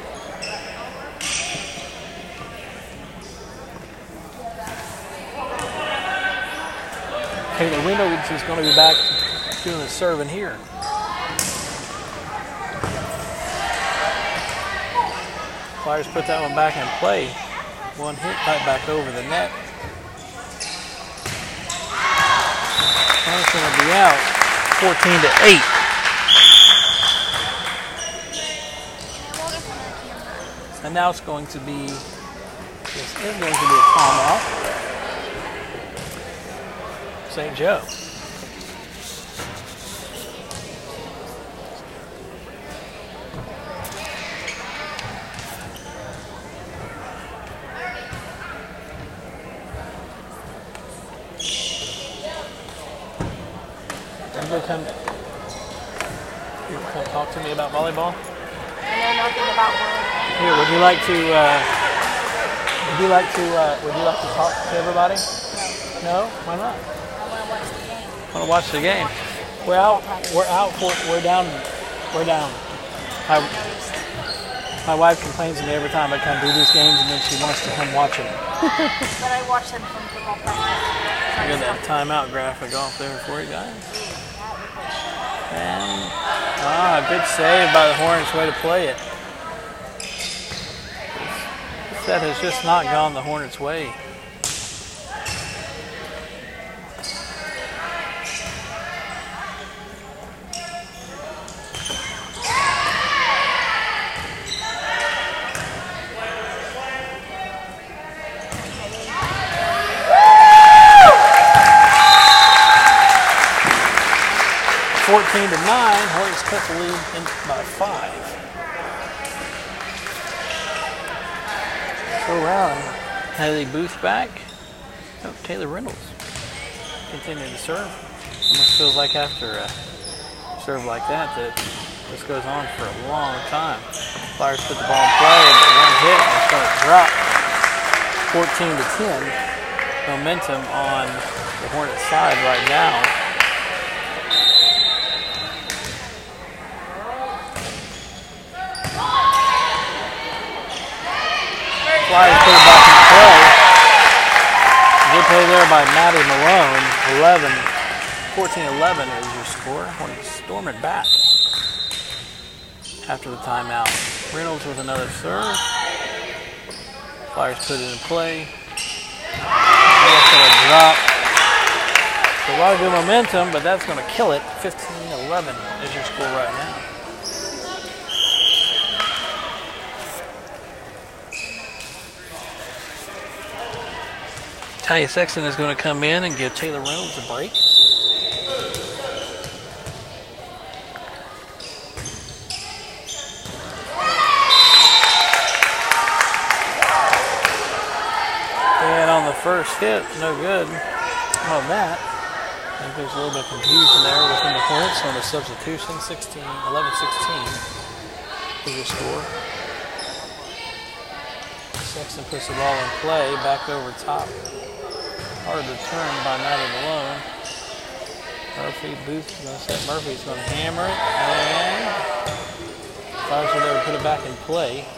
Taylor Reynolds is going to be back doing the serving here. Flyers put that one back in play. One hit right back over the net. That's going to be out 14-8. And now it's going to be, this is going to be a timeout. St. Joe. You come talk to me about volleyball? I know nothing about volleyball. Here, would you like to talk to everybody? No. No? Why not? I want to watch the game. Want to watch the game? We're out. We're down. My wife complains to me every time I come do these games, and then she wants to come watch them. But I watch them from football practice. I got that timeout graphic off there for you guys. And good save by the Hornets. Way to play it. This set has just not gone the Hornets' way. To 9, Hornets cut the lead by 5. Go around. Haley Booth back. Oh, Taylor Reynolds continuing to serve. Almost feels like after a serve like that this goes on for a long time. Flyers put the ball in play, but one hit and it's going to drop. 14 to 10. Momentum on the Hornets side right now. Flyers put it back in play. Good play there by Maddie Malone. 14-11 is your score. Hornets storming back after the timeout. Reynolds with another serve. Flyers put it in play. That's going to drop. So a lot of good momentum, but that's going to kill it. 15-11 is your score right now. Talia Sexton is going to come in and give Taylor Reynolds a break. And on the first hit, no good on that. I think there's a little bit of confusion there within the Hornets on the substitution. 11-16 is your score. Sexton puts the ball in play, back over top. Hard return by Maddie Malone. Murphy, Booth is going to set. Murphy's going to hammer it, and Flyers will never put it back in play.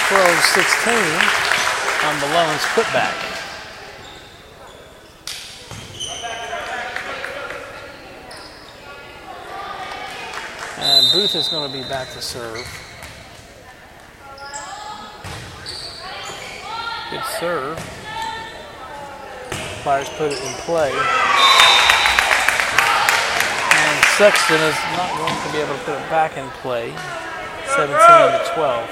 (12-16) on Malone's putback. And Booth is going to be back to serve. Good serve. Flyers put it in play. And Sexton is not going to be able to put it back in play. 17-12.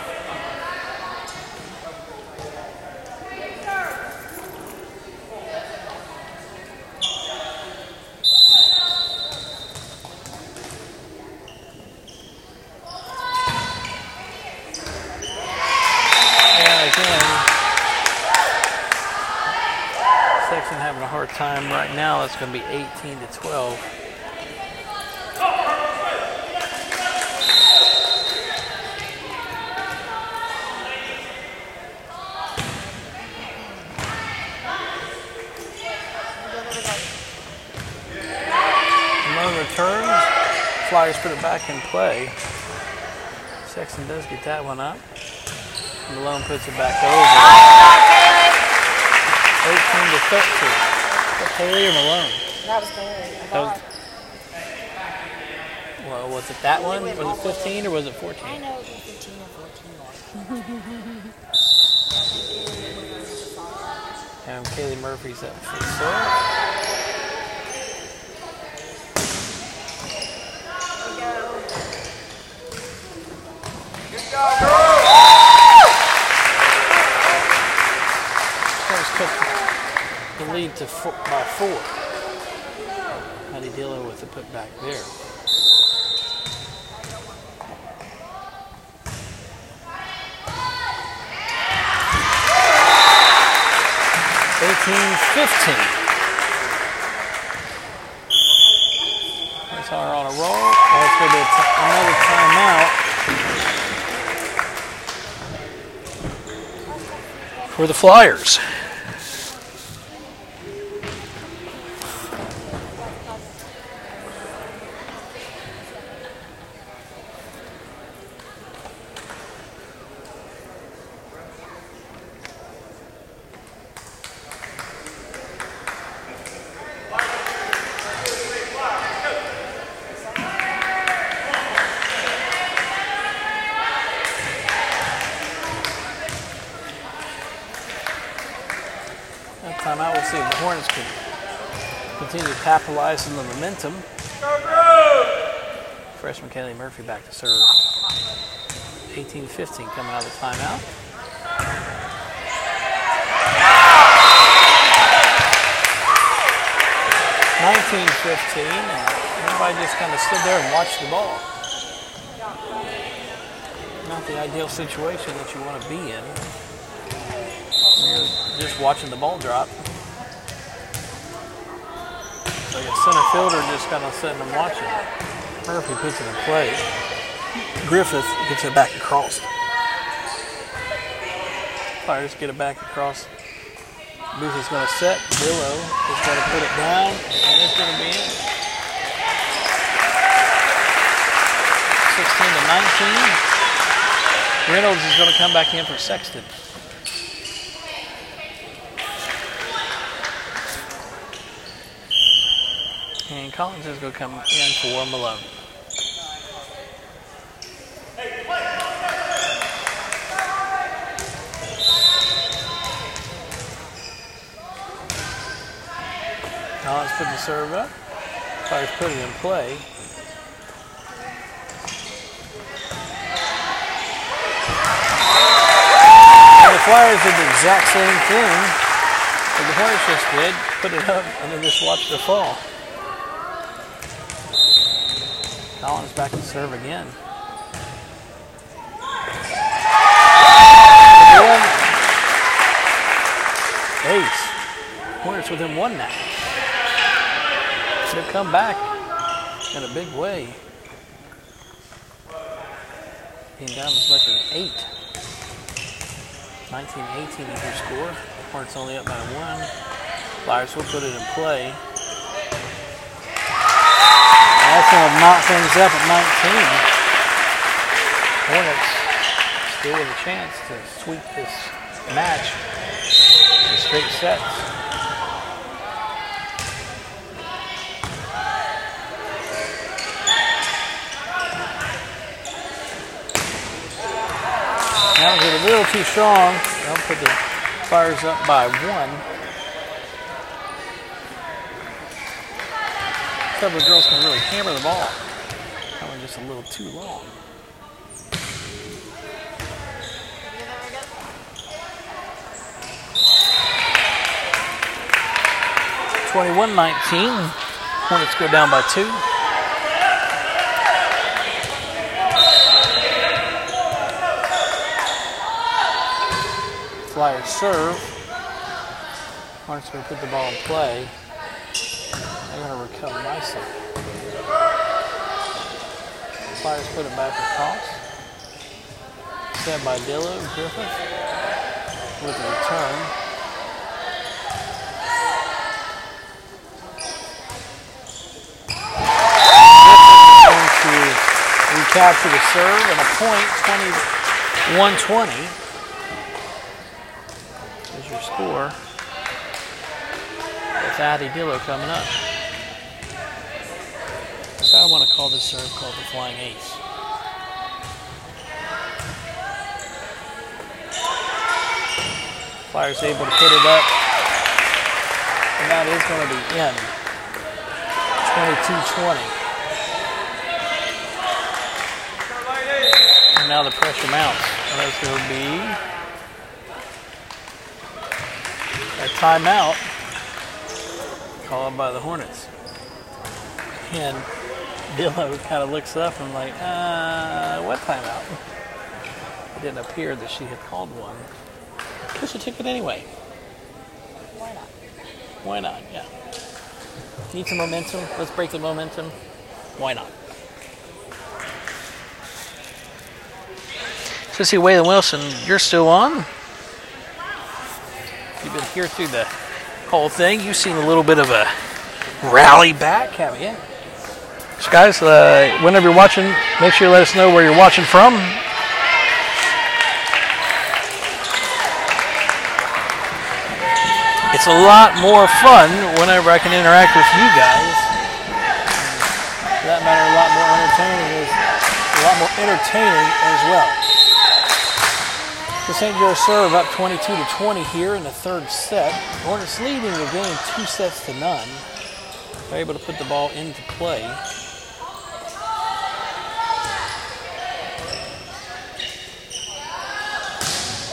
Having a hard time right now. It's going to be 18-12. Malone returns. Flyers put it back in play. Sexton does get that one up. Malone puts it back over. 18-13. Was that Haley or Malone? That was Haley. Well, was it that one? Was it 15 or was it 14? I know it was 15 or 14. And Kaylee Murphy's up for the serve. Good go, girl! The lead by 4. How do you deal with the putback there? That's our on a roll. That's going to be another timeout for for the Flyers. Timeout. We'll see if the Hornets can continue to capitalize on the momentum. Freshman Kaylee Murphy back to serve. 18-15 coming out of the timeout. (19-15). Everybody just kind of stood there and watched the ball. Not the ideal situation that you want to be in. You're just watching the ball drop. So your center fielder just kind of sitting and watching. Murphy puts it in play. Griffith gets it back across. Flyers get it back across. Booth is going to set. Willow is going to put it down, and it's going to be in. 16-19. Reynolds is going to come back in for Sexton. And Collins is going to come in for Malone. Collins put the serve up. Flyers put it in play. And the Flyers did the exact same thing that the Hornets just did. Put it up and then just watched it fall. Collins back to serve again. Ace. Hornets within one now. They've come back in a big way. Being down as much as 8. 19-18 is your score. Hornets only up by 1. Flyers will put it in play. That's going to knock things up at 19. Hornets still with a chance to sweep this match in straight sets. That was a little too strong. They'll put the Flyers up by 1. A couple of girls can really hammer the ball. That one just a little too long. (21-19). Hornets go down by 2. Flyers serve. Hornets going to put the ball in play. They're going to recover nicely. Flyers put it back across. Set by Dillo. Griffith with the return. Griffith going to recapture the serve and a point. 21-20 is your score. With Addie Dillo coming up. So I want to call this serve called the Flying Ace. Flyers able to put it up. And that is going to be in. 22-20. And now the pressure mounts. And that's going to be a timeout called by the Hornets. And Dillo kind of looks up and like, what timeout? It didn't appear that she had called one. But she took it anyway. Why not? Why not? Yeah. Need some momentum? Let's break the momentum. Why not? So see, Waylon Wilson, you're still on. here through the whole thing. You've seen a little bit of a rally back, haven't you? So guys, whenever you're watching, make sure you let us know where you're watching from. It's a lot more fun whenever I can interact with you guys. For that matter, a lot more entertaining as well. The St. Joe serve up 22-20 here in the third set. Hornets leading the game 2-0. They're able to put the ball into play.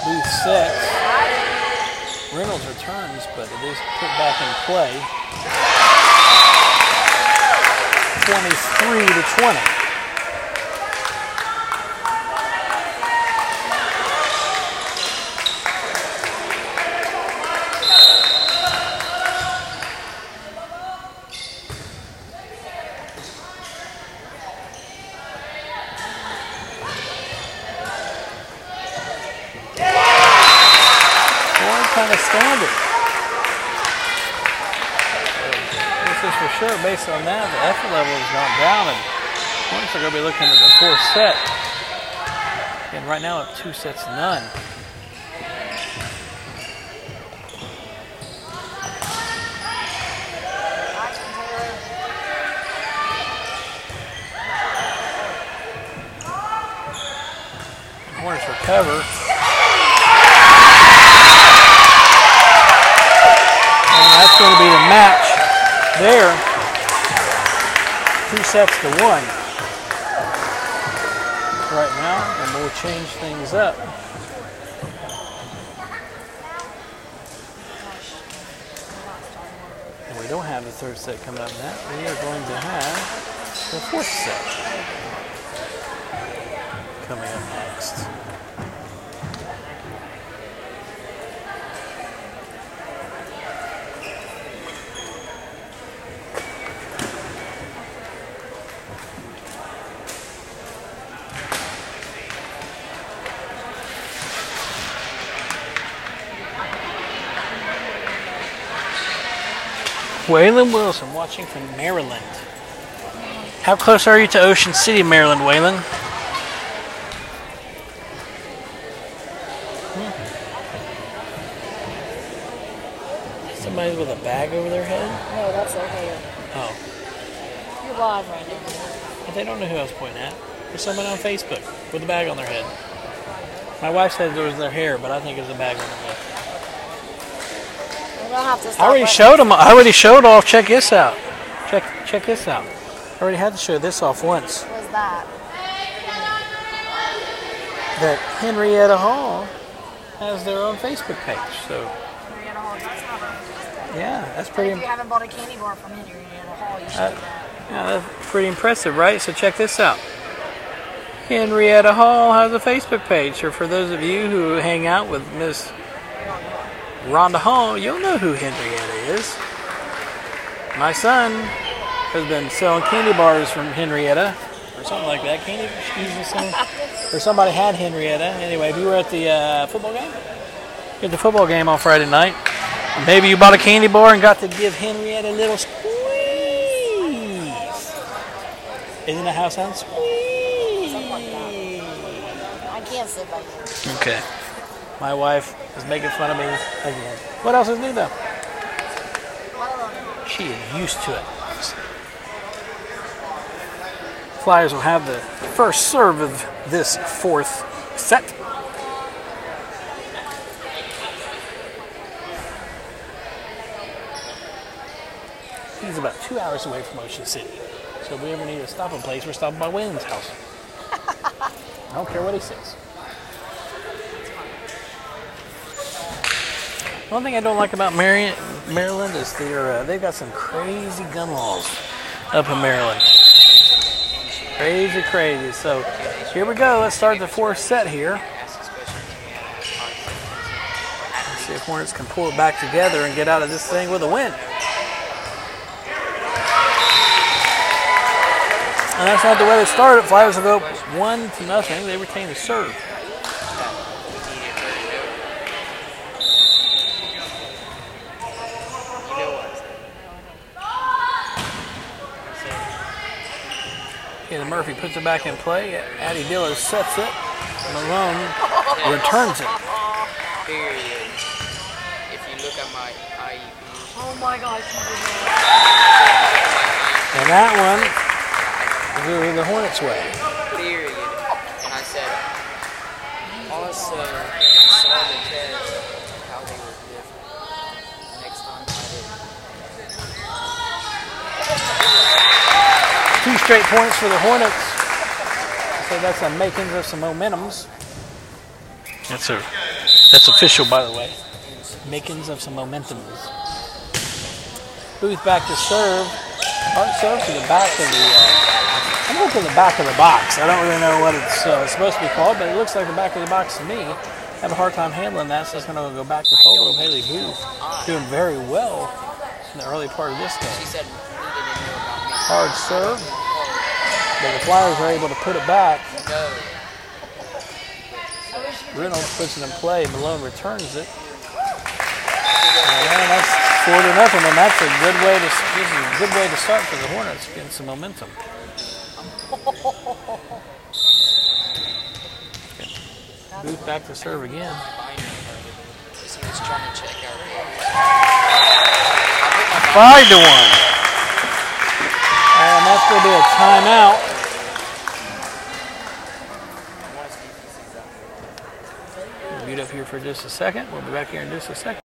Both sets. Reynolds returns, but it is put back in play. 23-20. Kind of standard. This is for sure based on that. The effort level has gone down, and Hornets are going to be looking at the fourth set. And right now, up 2-0. Hornets recover. That's going to be the match there. 2-1 right now, and we'll change things up. And we don't have the third set coming up now. We are going to have the fourth set coming up next. Waylon Wilson watching from Maryland. How close are you to Ocean City, Maryland, Waylon? Somebody with a bag over their head? No, that's their hair. Oh. You're live right now. But they don't know who I was pointing at. There's someone on Facebook with a bag on their head. My wife said it was their hair, but I think it was a bag on their head. I already showed them. I already showed off. Check this out. Check this out. I already had to show this off once. What was that? That Henrietta Hall has their own Facebook page. So Henrietta Hall, yeah, that's pretty. If you haven't bought a candy bar from Henrietta Hall, you should do that. Yeah, that's pretty impressive, right? So check this out. Henrietta Hall has a Facebook page. So for those of you who hang out with Miss Rhonda Hall, you'll know who Henrietta is. My son has been selling candy bars from Henrietta, or something like that. Candy, or somebody had Henrietta. Anyway, if you were at the football game, at the football game on Friday night, maybe you bought a candy bar and got to give Henrietta a little squeeze. Isn't that how it sounds? Squeeze. Something like that. I can't sit back here. Okay. My wife is making fun of me again. What else is new, though? She is used to it. Flyers will have the first serve of this fourth set. He's about 2 hours away from Ocean City. So if we ever need a stopping place, we're stopping by Wayne's house. I don't care what he says. One thing I don't like about Maryland is they've got some crazy gun laws up in Maryland. Crazy. So here we go. Let's start the fourth set here. Let's see if Hornets can pull it back together and get out of this thing with a win. And that's not the way they started. Flyers will go 1-0. They retain the serve. Kayla Murphy puts it back in play. Addie Diller sets it. Malone returns it. Period. If you look at my IEP. Oh my gosh. And that one is the Hornets' way. Period. And I said, also, I saw the test, how they were different. Next time I did. 2 straight points for the Hornets. So that's a makings of some momentums. That's official, by the way. Makings of some momentums. Booth back to serve. Hard serve to the back of the. I'm going to the back of the box. I don't really know what it's supposed to be called, but it looks like the back of the box to me. I have a hard time handling that, so it's going to go back to Polo. Haley Booth doing very well in the early part of this game. She said, Hard serve, but the Flyers are able to put it back. Reynolds puts it in play. Malone returns it. And that's 4-0, and that's a good way to. This is a good way to start for the Hornets, getting some momentum. Booth back to serve again. He was trying to check out. 5-1. And that's going to be a timeout. We'll mute up here for just a second. We'll be back here in just a second.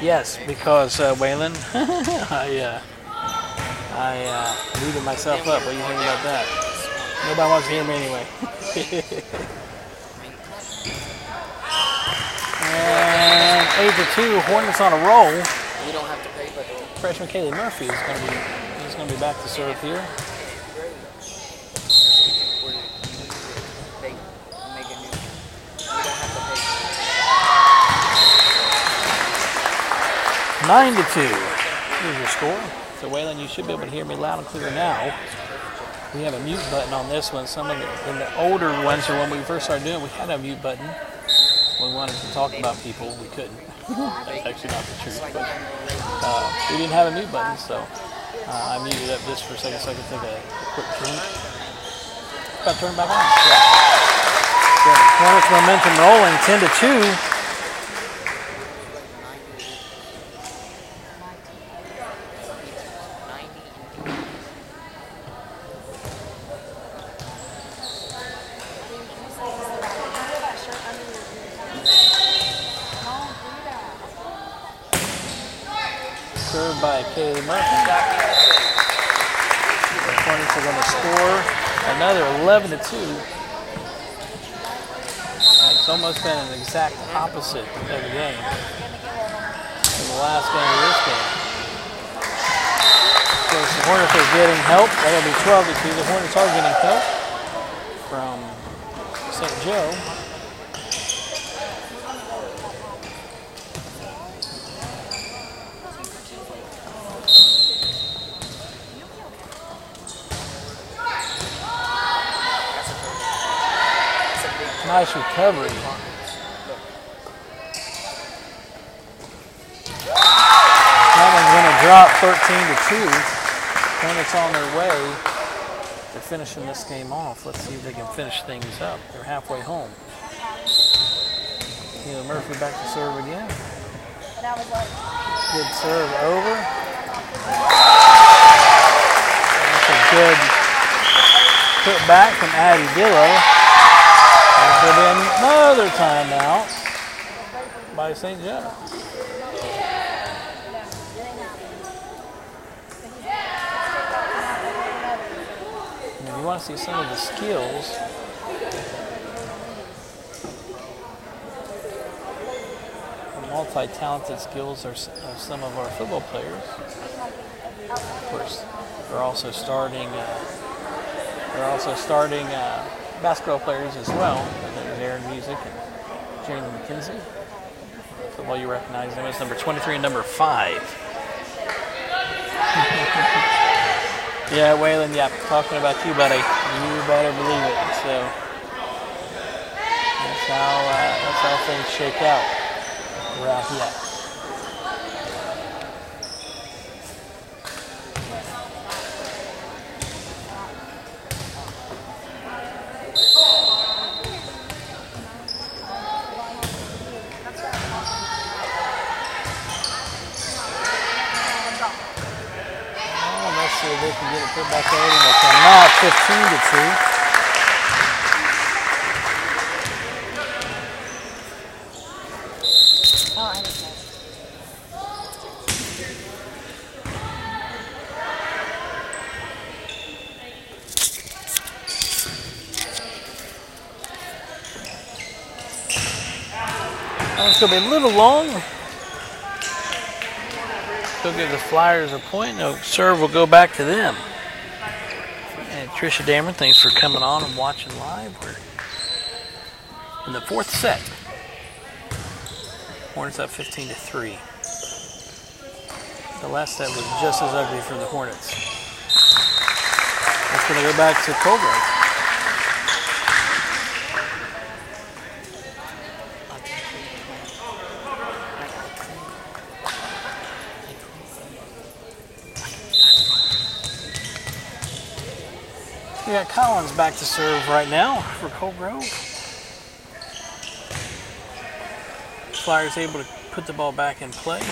Yes, because Waylon, I muted myself up. What do you think about that? Nobody wants to hear me anyway. And 8-2, Hornets on a roll. We don't have to pay for it. Freshman Kaylee Murphy is going to be back to serve here. $9-2. Here's your score. So Waylon, you should be able to hear me loud and clear now. We have a mute button on this one. Some of the older ones, or when we first started doing it, we had a mute button. When we wanted to talk about people, we couldn't. That's actually not the truth, but we didn't have a mute button, so I muted up just for a second so I could take a quick drink. Got to turn it back on. Yeah. Hornets momentum rolling, 10-2. Served by Kaylee Murphy. The Hornets are going to score another 11-2. It's almost been an exact opposite of the game in the last game of this game. Of course, the Hornets are getting help. That'll be 12-2. The Hornets are getting help from St. Joe. Nice recovery. That one's going to drop 13-2. Hornets on their way. They're finishing this game off. Let's see if they can finish things up. They're halfway home. Kayla Murphy back to serve again. Good serve over. That's a good put back from Addie Dillow. There'll be another timeout by St. Joe. And if you want to see some of the skills, the multi-talented skills of some of our football players. Of course, they're also starting basketball players as well. There's Aaron Music and Jalen McKenzie. Football, you recognize them as number 23 and number 5. Yeah, Waylon, yeah, talking about you, buddy. You better believe it. So that's how things shake out around here. They can get it put back over, and they cannot. 15-2. Oh, I didn't know. It's going to be a little long. Go give the Flyers a point. No serve will go back to them. And Tricia Dameron, thanks for coming on and watching live. We're in the 4th set. Hornets up 15-3. The last set was just as ugly for the Hornets. It's going to go back to Colgrove. We got Collins back to serve right now for Colgrove. Flyers able to put the ball back in play.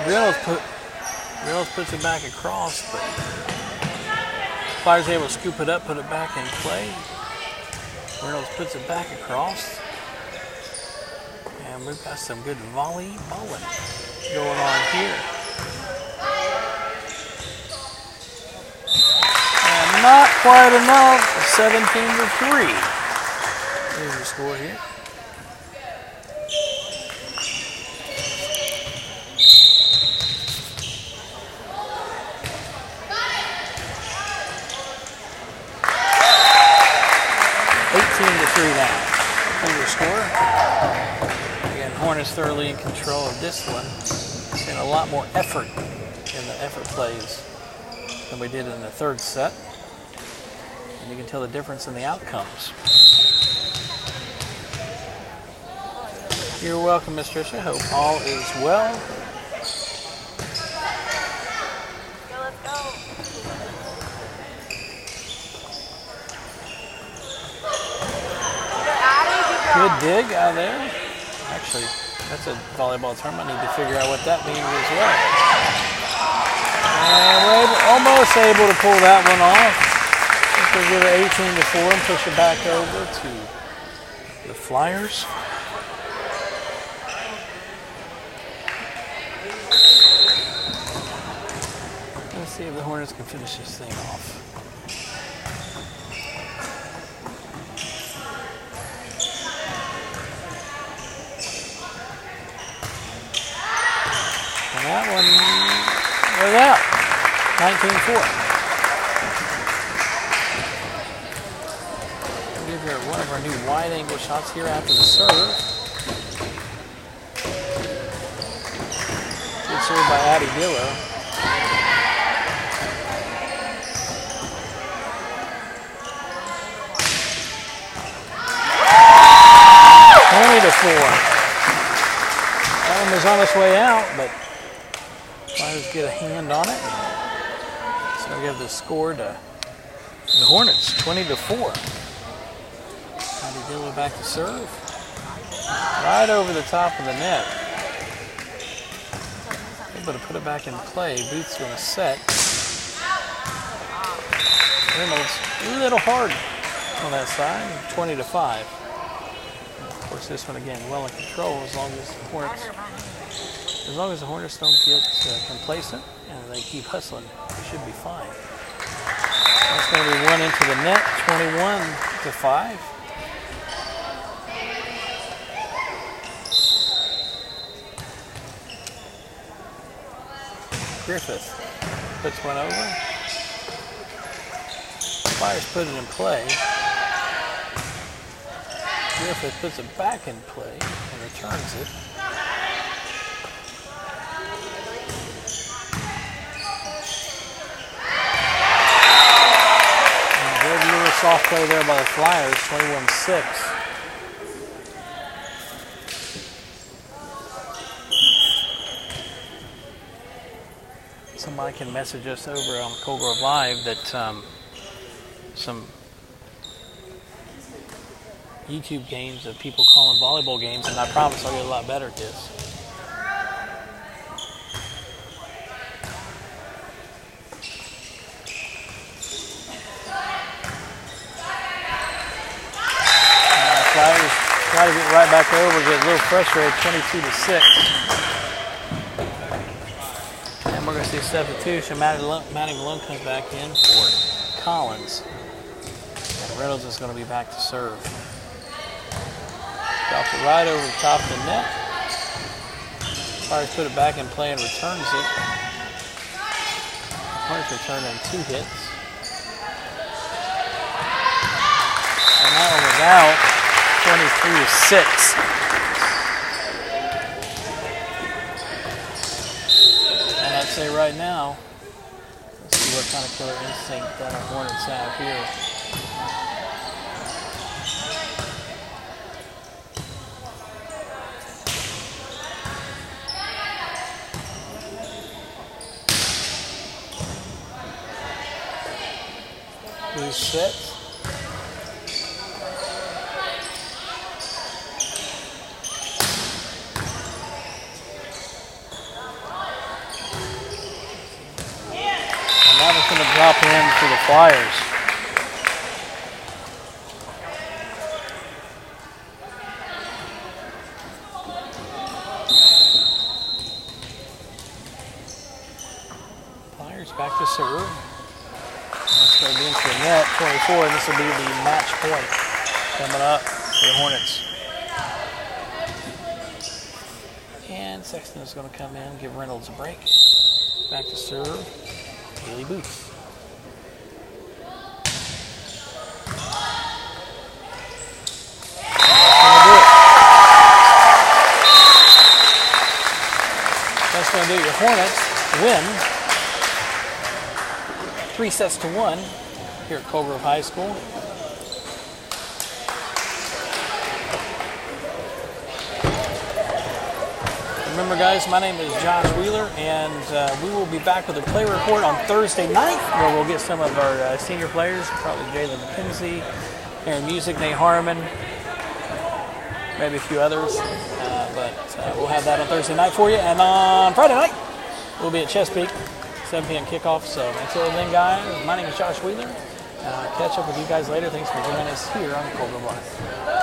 Reynolds puts it back across, but Flyers able to scoop it up, put it back in play. Reynolds puts it back across. And we've got some good volleyballing going on here. Not quite enough. 17-3. Here's the score here. Now. Here's the score. Again, Hornets thoroughly in control of this one. And a lot more effort in the effort plays than we did in the 3rd set. And you can tell the difference in the outcomes. You're welcome, Miss Tricia. Hope all is well. Let's go. Good dig out there. Actually, that's a volleyball term. I need to figure out what that means as well. And we're almost able to pull that one off. We'll give it 18-4 and push it back over to the Flyers. Let's see if the Hornets can finish this thing off. And that one was out. 19-4. We'll give her one of our new wide angle shots here after the serve. Good serve by Addie Dillo. Only to 4. That one was on its way out, but Flyers get a hand on it. So we give the score to the Hornets, 20-4. Addie Dillo back to serve. Right over the top of the net. Able to put it back in play. Booth's going to set. Reynolds a little hard on that side, 20-5. Of course, this one again well in control as long as the Hornets don't get complacent and they keep hustling. They should be fine. That's going to be one into the net, 21-5. Griffith puts one over. Flyers put it in play. Griffith puts it back in play and returns it. And good little soft play there by the Flyers, 21-6. Somebody can message us over on Cold Grove Live that some YouTube games of people calling volleyball games, and I promise I'll get a lot better at this. Flyers try to get right back over, get a little frustrated, 22-6. And we're going to see a substitution. Maddie Malone comes back in for Collins. And Reynolds is going to be back to serve. Drops it right over the top of the net. Flyers put it back in play and returns it. Hornets return in 2 hits. And that one was out, 23-6. And I'd say right now, let's see what kind of killer instinct that our Hornets have here. Who's set? And that is going to drop in for the Flyers. Flyers back to serve. That's going to be into the net, 24, and this will be the match point coming up for the Hornets. And Sexton is going to come in, give Reynolds a break. Back to serve, Haley Booth. That's going to do it. Your Hornets win 3-1 here at Cold Grove High School. Remember, guys, my name is Josh Wheeler, and we will be back with a play report on Thursday night, where we'll get some of our senior players, probably Jalen McKenzie, Aaron Music, Nate Harmon, maybe a few others. But we'll have that on Thursday night for you. And on Friday night, we'll be at Chesapeake, 7 p.m. kickoff. So until then, guys, my name is Josh Wheeler. And I'll catch up with you guys later. Thanks for joining us here on Volleyball.